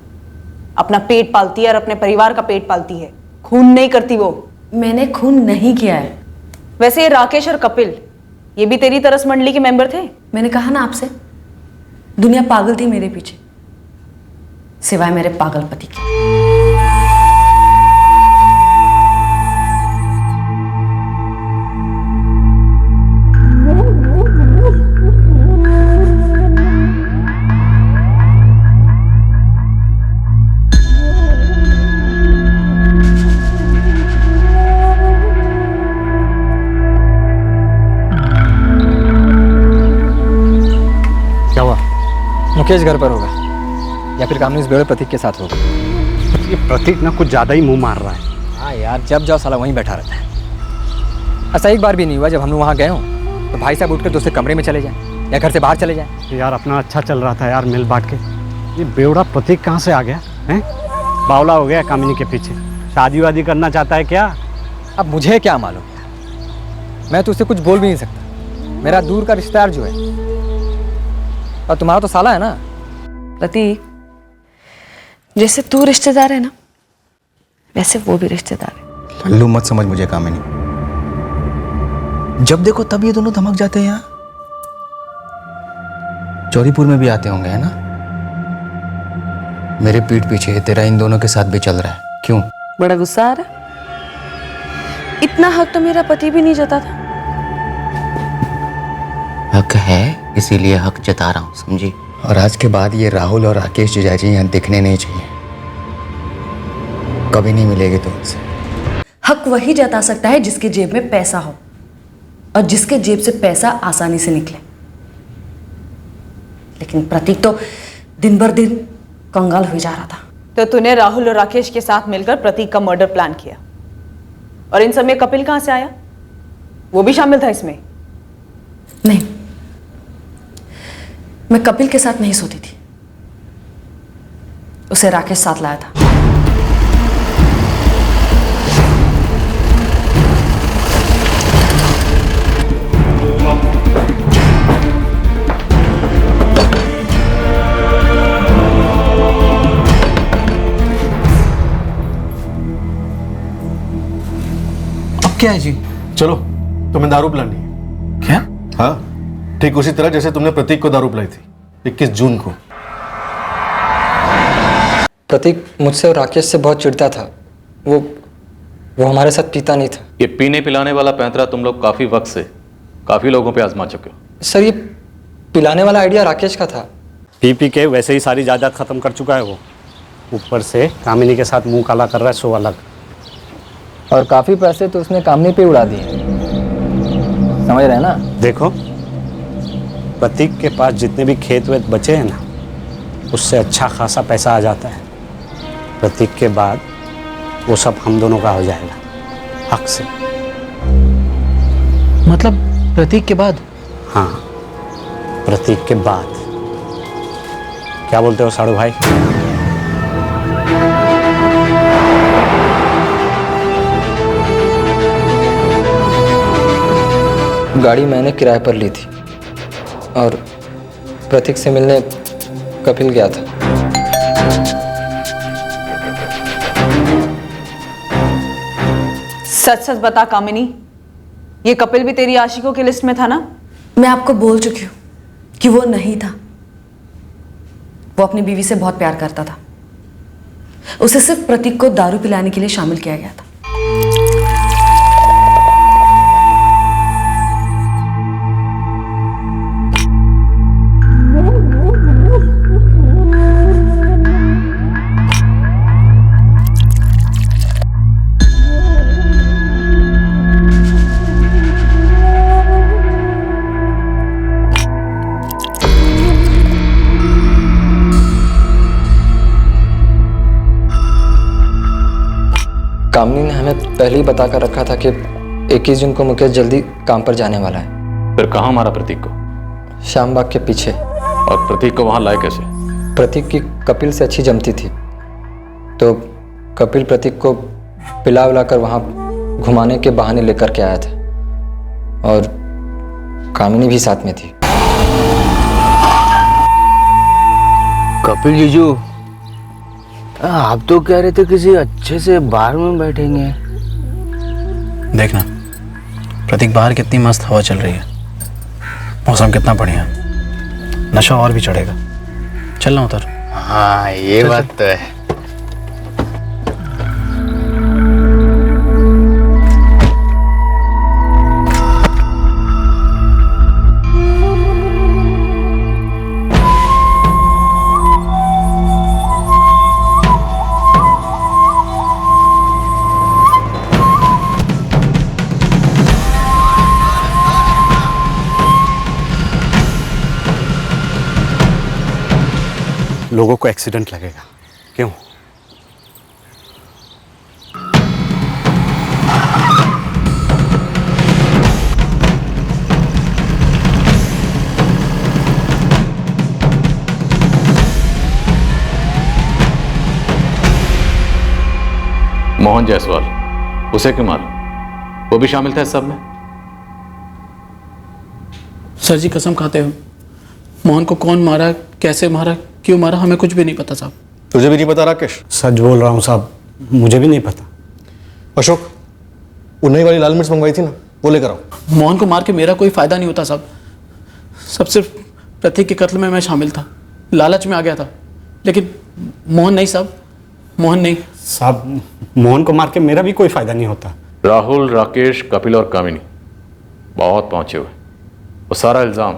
अपना पेट पालती है और अपने परिवार का पेट पालती है, खून नहीं करती वो। मैंने खून नहीं किया है। वैसे ये राकेश और कपिल, ये भी तेरी तरस मंडली के मेंबर थे? मैंने कहा ना आपसे, दुनिया पागल थी मेरे पीछे, सिवाय मेरे पागल पति के। मुकेश घर पर होगा या फिर कामनी इस बेड़े प्रतीक के साथ होगा। ये प्रतीक ना कुछ ज़्यादा ही मुंह मार रहा है। हाँ यार, जब जाओ साला वहीं बैठा रहता है। ऐसा एक बार भी नहीं हुआ जब हम लोग वहाँ गए हों तो भाई साहब उठकर दूसरे कमरे में चले जाएं या घर से बाहर चले जाएं। यार अपना अच्छा चल रहा था यार, मिल बांट के। ये बेवड़ा प्रतीक कहाँ से आ गया है? बावला हो गया कामिनी के पीछे। शादी वादी करना चाहता है क्या? अब मुझे क्या मालूम, मैं तो उससे कुछ बोल भी नहीं सकता। मेरा दूर का रिश्तेदार जो है, और तुम्हारा तो साला है ना। प्रतीक, जैसे तू रिश्तेदार है ना, वैसे वो भी रिश्तेदार है। लल्लू मत समझ मुझे कामिनी, जब देखो तब ये दोनों धमक जाते हैं यहाँ। चौरीपुर में भी आते होंगे, है ना? मेरे पीठ पीछे तेरा इन दोनों के साथ भी चल रहा है, क्यों? बड़ा गुस्सा आ रहा? इतना हक तो मेरा पति भी नहीं जता था। हक है, इसीलिए हक जता रहा हूँ, समझी? और आज के बाद ये राहुल और राकेश जीजाजी यहाँ दिखने नहीं चाहिए, कभी नहीं मिलेगी तुमसे। हक वही जता सकता है जिसके जेब में पैसा हो और जिसके जेब से पैसा आसानी से निकले। लेकिन प्रतीक तो दिन भर दिन कंगाल हो जा रहा था। तो तूने राहुल और राकेश के साथ मिलकर प्रतीक का मर्डर प्लान किया, और इन सब में कपिल कहां से आया? वो भी शामिल था इसमें? नहीं, मैं कपिल के साथ नहीं सोती थी, उसे राकेश साथ लाया था। अब क्या है जी? चलो, तुम्हें दारू पिलानी है। क्या? हाँ, ठीक उसी तरह जैसे तुमने प्रतीक को दारू पिलाई थी 21 जून को। प्रतीक मुझसे और राकेश से बहुत चिढ़ता था। वो हमारे साथ पीता नहीं था। ये पीने पिलाने वाला पैंतरा तुम लोग काफी वक्त से काफी लोगों पे आजमा चुके हो। सर, ये पिलाने वाला आइडिया राकेश का था। पी के वैसे ही सारी जायदाद खत्म कर चुका है वो, ऊपर से कामिनी के साथ मुंह काला कर रहा है, सो अलग। और काफी पैसे तो उसने कामनी पे उड़ा दिए, समझ रहे हैं ना? देखो, प्रतीक के पास जितने भी खेत वेत बचे हैं ना, उससे अच्छा खासा पैसा आ जाता है। प्रतीक के बाद वो सब हम दोनों का हो जाएगा, हक से। मतलब प्रतीक के बाद? हाँ, प्रतीक के बाद। क्या बोलते हो साड़ू भाई? गाड़ी मैंने किराए पर ली थी और प्रतीक से मिलने कपिल गया था। सच सच बता कामिनी, ये कपिल भी तेरी आशिकों की लिस्ट में था ना? मैं आपको बोल चुकी हूँ कि वो नहीं था। वो अपनी बीवी से बहुत प्यार करता था। उसे सिर्फ प्रतीक को दारू पिलाने के लिए शामिल किया गया था। कामनी ने हमें पहले ही बता कर रखा था कि 21 जून को मुकेश जल्दी काम पर जाने वाला है। फिर कहाँ मारा प्रतीक को? श्यामबाग के पीछे। और प्रतीक को वहां लाए कैसे? प्रतीक की कपिल से अच्छी जमती थी, तो कपिल प्रतीक को पिला उलाकर वहां घुमाने के बहाने लेकर के आया था और कामिनी भी साथ में थी। कपिल जीजू, आप तो कह रहे थे किसी अच्छे से बार में बैठेंगे। देखना प्रतीक, बाहर कितनी मस्त हवा चल रही है, मौसम कितना बढ़िया, नशा और भी चढ़ेगा। चल ना उधर। हाँ ये बात तो है। लोगों को एक्सीडेंट लगेगा। क्यों? मोहन जायसवाल, उसे क्यों मारा? वो भी शामिल था इस सब में? सर जी कसम खाते हो, मोहन को कौन मारा, कैसे मारा, क्यों मारा, हमें कुछ भी नहीं पता साहब। तुझे भी नहीं पता राकेश? सच बोल रहा हूँ साहब, मुझे भी नहीं पता। अशोक, वो नई वाली लाल मिर्च मंगवाई थी ना, वो लेकर आओ। मोहन को मार के मेरा कोई फायदा नहीं होता साहब। सब सिर्फ प्रतीक के कत्ल में मैं शामिल था, लालच में आ गया था, लेकिन मोहन नहीं साहब, मोहन नहीं। साहब, मोहन को मार के मेरा भी कोई फायदा नहीं होता। राहुल, राकेश, कपिल और कामिनी बहुत पहुंचे हुए, वो सारा इल्जाम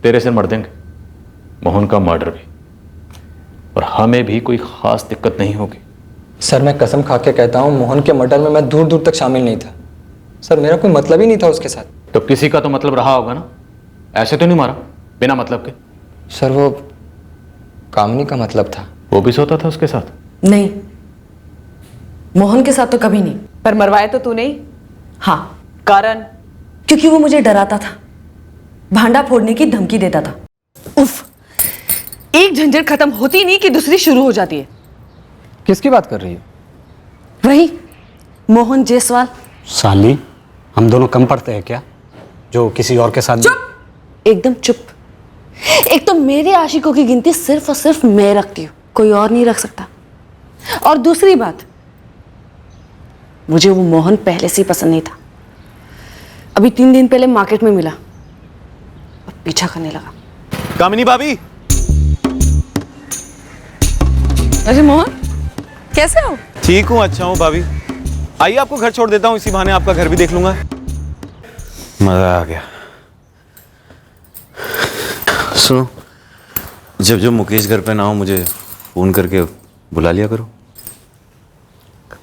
तेरे से मर देंगे, मोहन का मर्डर भी, और हमें भी कोई खास दिक्कत नहीं होगी। सर मैं कसम खा के कहता हूँ, मोहन के मर्डर में मैं दूर दूर तक शामिल नहीं था। सर मेरा कोई मतलब ही नहीं था उसके साथ। तो किसी का तो मतलब रहा होगा ना, ऐसे तो नहीं मारा बिना मतलब के। सर वो कामिनी का मतलब था। वो भी सोता था उसके साथ? नहीं, मोहन के साथ तो कभी नहीं। पर मरवाया तो तू नहीं? हाँ। कारण? क्योंकि वो मुझे डराता था, भांडा फोड़ने की धमकी देता था। उफ, एक झंझट खत्म होती नहीं कि दूसरी शुरू हो जाती है। किसकी बात कर रही है? वही मोहन जायसवाल। साली, हम दोनों कम पड़ते हैं क्या, जो किसी और के साथ? चुप, एकदम चुप। एक तो मेरे आशिकों की गिनती सिर्फ और सिर्फ मैं रखती हूँ, कोई और नहीं रख सकता। और दूसरी बात, मुझे वो मोहन पहले से ही पसंद नहीं था। अभी 3 दिन पहले मार्केट में मिला और पीछा करने लगा। कामिनी भाभी। अरे मोहन, कैसे हो? ठीक हूँ, अच्छा हूँ भाभी। आइए आपको घर छोड़ देता हूँ, इसी बहाने आपका घर भी देख लूंगा। मजा आ गया। सुनो, जब जब मुकेश घर पे ना हो मुझे फोन करके बुला लिया करो।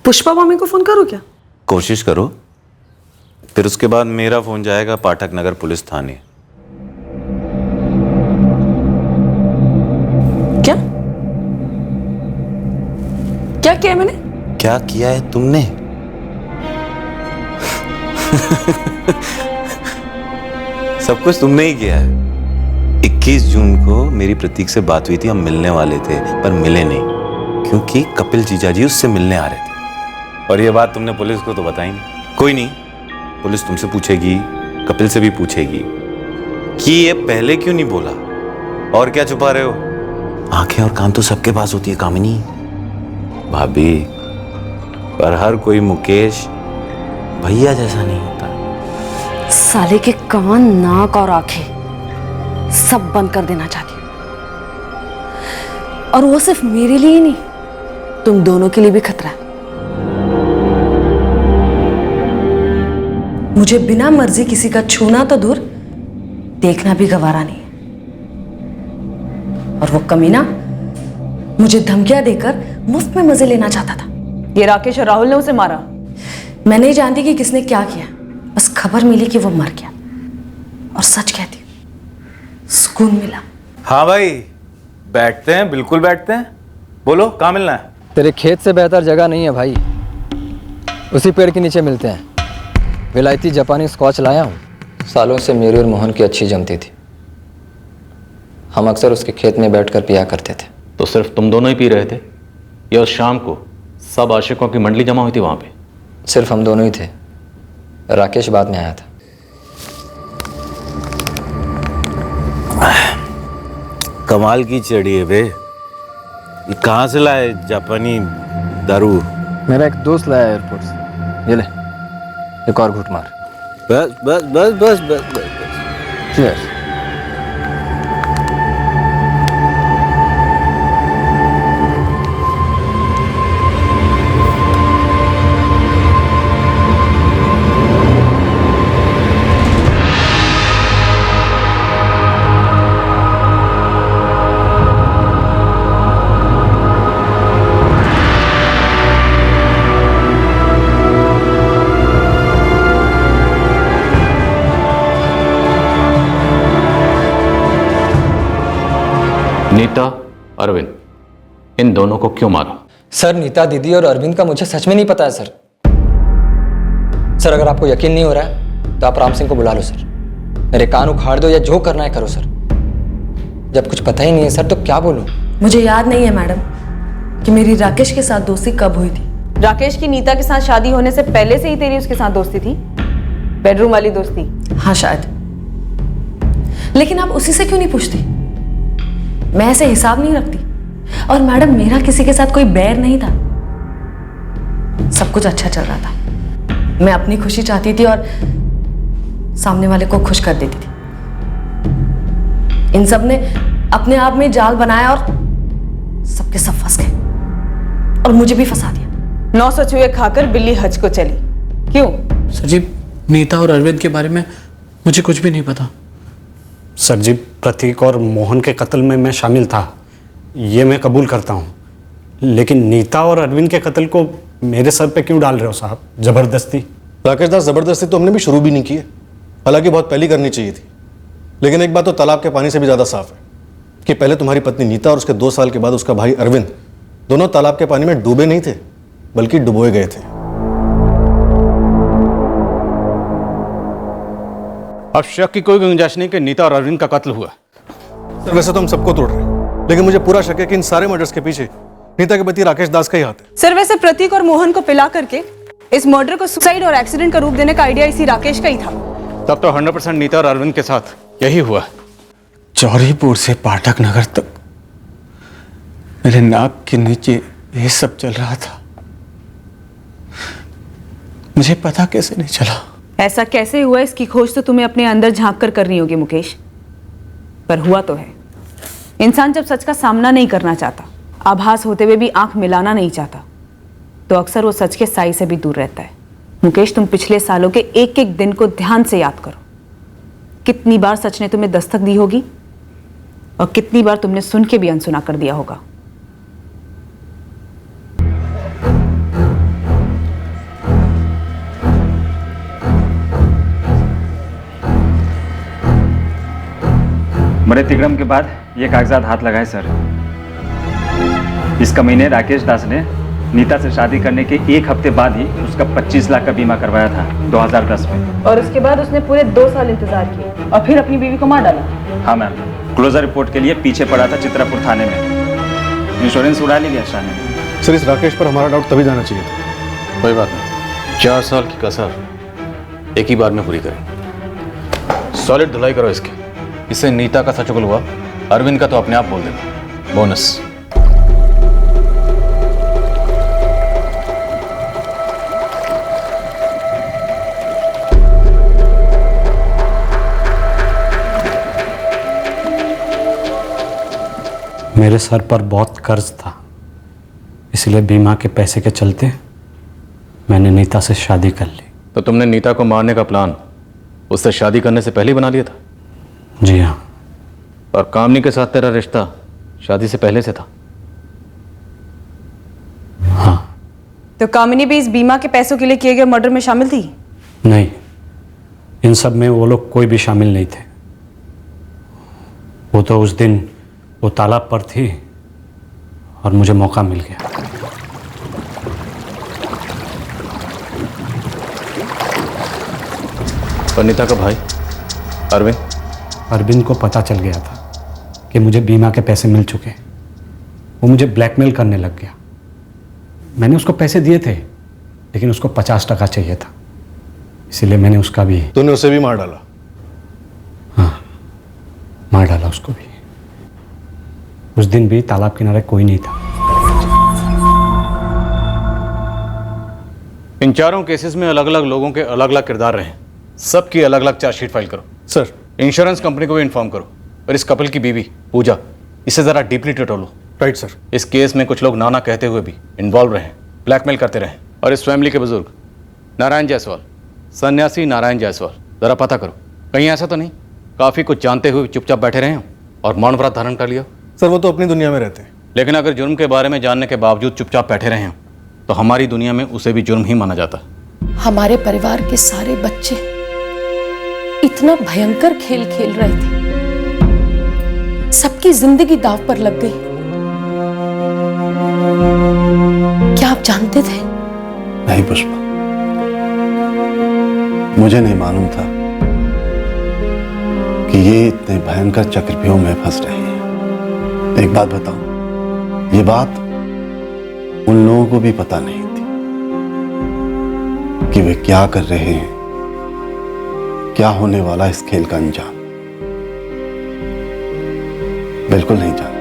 पुष्पा मामी को फोन करो क्या? कोशिश करो, फिर उसके बाद मेरा फोन जाएगा पाठक नगर पुलिस थाने। क्या क्या किया मैंने? क्या किया है तुमने? सब कुछ तुमने ही किया है। 21 जून को मेरी प्रतीक से बात हुई थी, हम मिलने वाले थे पर मिले नहीं, क्योंकि कपिल जीजा जी उससे मिलने आ रहे थे। और ये बात तुमने पुलिस को तो बताई नहीं। कोई नहीं, पुलिस तुमसे पूछेगी, कपिल से भी पूछेगी कि ये पहले क्यों नहीं बोला। और क्या छुपा रहे हो? आंखें और कान तो सबके पास होती है कामिनी। भाभी, पर हर कोई मुकेश भैया जैसा नहीं होता। साले के कान, नाक और आंखें सब बंद कर देना चाहती हूँ। और वो सिर्फ मेरे लिए ही नहीं, तुम दोनों के लिए भी खतरा है। मुझे बिना मर्जी किसी का छूना तो दूर, देखना भी गवारा नहीं है। और वो कमीना मुझे धमकियां देकर मुफ्त में मजे लेना चाहता था। ये राकेश और राहुल ने उसे मारा? मैं नहीं जानती कि किसने क्या किया, बस खबर मिली कि वो मर गया। और सच कहती हूं, सुकून मिला। हाँ भाई, बैठते हैं, बिल्कुल बैठते हैं। बोलो, कहाँ मिलना है? तेरे खेत से बेहतर जगह नहीं है भाई, उसी पेड़ के नीचे मिलते हैं। विलायती जापानी स्कॉच लाया हूँ। सालों से मेरी और मोहन की अच्छी जमती थी। हम अक्सर उसके खेत में बैठकर पिया करते थे। तो सिर्फ तुम दोनों ही पी रहे थे या उस शाम को सब आशिकों की मंडली जमा हुई थी वहां पे? सिर्फ हम दोनों ही थे, राकेश बाद में आया था। कमाल की चढ़ी है बे। ये कहाँ से लाए जापानी दारू? मेरा एक दोस्त लाया एयरपोर्ट से। ये ले, एक और घूंट मार। बस बस बस बस बस बस, बस। Cheers। नीता, अरविंद, इन दोनों को क्यों मारा? सर, नीता दीदी और अरविंद का मुझे सच में नहीं पता है सर। सर, अगर आपको यकीन नहीं हो रहा है तो आप राम सिंह को बुला लो सर। मेरे कान उखाड़ दो या जो करना है करो सर। जब कुछ पता ही नहीं है सर तो क्या बोलूं? मुझे याद नहीं है मैडम कि मेरी राकेश के साथ दोस्ती कब हुई थी। राकेश की नीता के साथ शादी होने से पहले से ही तेरी उसके साथ दोस्ती थी? बेडरूम वाली दोस्ती? हाँ शायद, लेकिन आप उसी से क्यों नहीं पूछती? मैं ऐसे हिसाब नहीं रखती। और मैडम, मेरा किसी के साथ कोई बैर नहीं था, सब कुछ अच्छा चल रहा था। मैं अपनी खुशी चाहती थी और सामने वाले को खुश कर देती थी। इन सब ने अपने आप में जाल बनाया और सबके सब फंस गए और मुझे भी फंसा दिया। 900 चूहे खाकर बिल्ली हज को चली। क्यों? सर जी, नीता और अरविंद के बारे में मुझे कुछ भी नहीं पता। सर जी, प्रतीक और मोहन के कत्ल में मैं शामिल था, ये मैं कबूल करता हूँ। लेकिन नीता और अरविंद के कत्ल को मेरे सर पे क्यों डाल रहे हो साहब, जबरदस्ती? राकेश दास, जबरदस्ती तो हमने भी शुरू भी नहीं की है, हालांकि बहुत पहले करनी चाहिए थी। लेकिन एक बात तो तालाब के पानी से भी ज़्यादा साफ है कि पहले तुम्हारी पत्नी नीता और उसके 2 साल के बाद उसका भाई अरविंद दोनों तालाब के पानी में डूबे नहीं थे, बल्कि डुबोए गए थे। अब शक की कोई गुंजाइश नहीं कि नीता और अरविंद का कत्ल हुआ। सर, वैसे तो हम सबको तोड़ रहे हैं, लेकिन मुझे पूरा शक है कि इन सारे मर्डर्स के पीछे नीता के पति राकेश दास का ही हाथ है। सर, वैसे प्रतीक और मोहन को पिला करके इस मर्डर को सुसाइड और एक्सीडेंट का रूप देने का आइडिया इसी राकेश का ही था। तब तो 100% नीता और अरविंद के साथ यही हुआ। चौरीपुर से पाठक नगर तक मेरे नाक के नीचे ये सब चल रहा था, मुझे पता कैसे नहीं चला? ऐसा कैसे हुआ, इसकी खोज तो तुम्हें अपने अंदर झांक कर करनी होगी मुकेश। पर हुआ तो है। इंसान जब सच का सामना नहीं करना चाहता, आभास होते हुए भी आंख मिलाना नहीं चाहता, तो अक्सर वो सच के साई से भी दूर रहता है। मुकेश, तुम पिछले सालों के एक एक दिन को ध्यान से याद करो। कितनी बार सच ने तुम्हें दस्तक दी होगी और कितनी बार तुमने सुन के भी अनसुना कर दिया होगा। बड़े तिगड़म के बाद ये कागजात हाथ लगाए सर। इस कमीने राकेश दास ने नीता से शादी करने के 1 हफ्ते बाद ही उसका 25 लाख का बीमा करवाया था 2010 में। और उसके बाद उसने पूरे 2 साल इंतजार किए और फिर अपनी बीवी को मार डाला। हाँ मैम, क्लोजर रिपोर्ट के लिए पीछे पड़ा था चित्रापुर थाने में। इंश्योरेंस उड़ा लिया शाह ने। सर, इस राकेश पर हमारा डाउट तभी जाना चाहिए था। कोई बात नहीं, 4 साल की कसर एक ही बार में पूरी करें। सॉलिड धुलाई करो इसकी। इससे नीता का सच हुआ, अरविंद का तो अपने आप बोल देगा। बोनस। मेरे सर पर बहुत कर्ज था, इसलिए बीमा के पैसे के चलते मैंने नीता से शादी कर ली। तो तुमने नीता को मारने का प्लान उससे शादी करने से पहले ही बना लिया था? जी हाँ। और कामनी के साथ तेरा रिश्ता शादी से पहले से था? तो कामिनी भी इस बीमा के पैसों के लिए किए गए मर्डर में शामिल थी? नहीं, इन सब में वो लोग कोई भी शामिल नहीं थे। वो तो उस दिन वो तालाब पर थी और मुझे मौका मिल गया। नीता का भाई अरविंद को पता चल गया था कि मुझे बीमा के पैसे मिल चुके। वो मुझे ब्लैकमेल करने लग गया। मैंने उसको पैसे दिए थे, लेकिन उसको 50% चाहिए था, इसीलिए मैंने उसका भी। तूने उसे भी मार डाला? हाँ, मार डाला उसको भी। उस दिन भी तालाब किनारे कोई नहीं था। इन चारों केसेस में अलग अलग लोगों के अलग अलग किरदार रहे। सबकी अलग अलग चार्जशीट फाइल करो। सर। इंश्योरेंस कंपनी को भी इन्फॉर्म करो, और इस कपल की बीवी पूजा, इसे जरा डीपली टटोलो। Right sir. इस केस में कुछ लोग नाना कहते हुए भी इन्वॉल्व रहे, ब्लैकमेल करते रहे। और इस फैमिली के बुजुर्ग नारायण जायसवाल, सन्यासी नारायण जायसवाल, जरा पता करो कहीं ऐसा तो नहीं काफी कुछ जानते हुए चुपचाप बैठे रहे हो और मौन व्रत धारण कर लिया। सर वो तो अपनी दुनिया में रहते हैं। लेकिन अगर जुर्म के बारे में जानने के बावजूद चुपचाप बैठे रहे हो तो हमारी दुनिया में उसे भी जुर्म ही माना जाता है। हमारे परिवार के सारे बच्चे इतना भयंकर खेल खेल रहे थे, सबकी जिंदगी दांव पर लग गई। क्या आप जानते थे? नहीं पुष्पा, मुझे नहीं मालूम था कि ये इतने भयंकर चक्रव्यूह में फंस रही है। एक बात बताओ, ये बात उन लोगों को भी पता नहीं थी कि वे क्या कर रहे हैं, क्या होने वाला इस खेल का अंजाम। बिल्कुल नहीं जानते।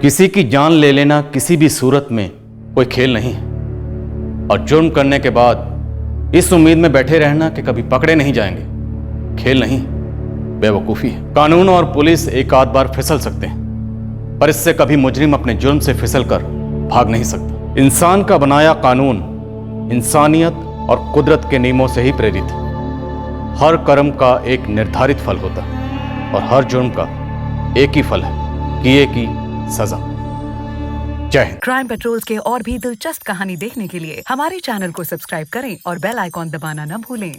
किसी की जान ले लेना किसी भी सूरत में कोई खेल नहीं है, और जुर्म करने के बाद इस उम्मीद में बैठे रहना कि कभी पकड़े नहीं जाएंगे, खेल नहीं, बेवकूफी है। कानून और पुलिस एक आध बार फिसल सकते हैं, पर इससे कभी मुजरिम अपने जुर्म से फिसल कर भाग नहीं सकता। इंसान का बनाया कानून इंसानियत और कुदरत के नियमों से ही प्रेरित है। हर कर्म का एक निर्धारित फल होता है और हर जुर्म का एक ही फल है, किए की सजा। जय हिंद। क्राइम पेट्रोल्स के और भी दिलचस्प कहानी देखने के लिए हमारे चैनल को सब्सक्राइब करें और बेल आइकॉन दबाना न भूलें।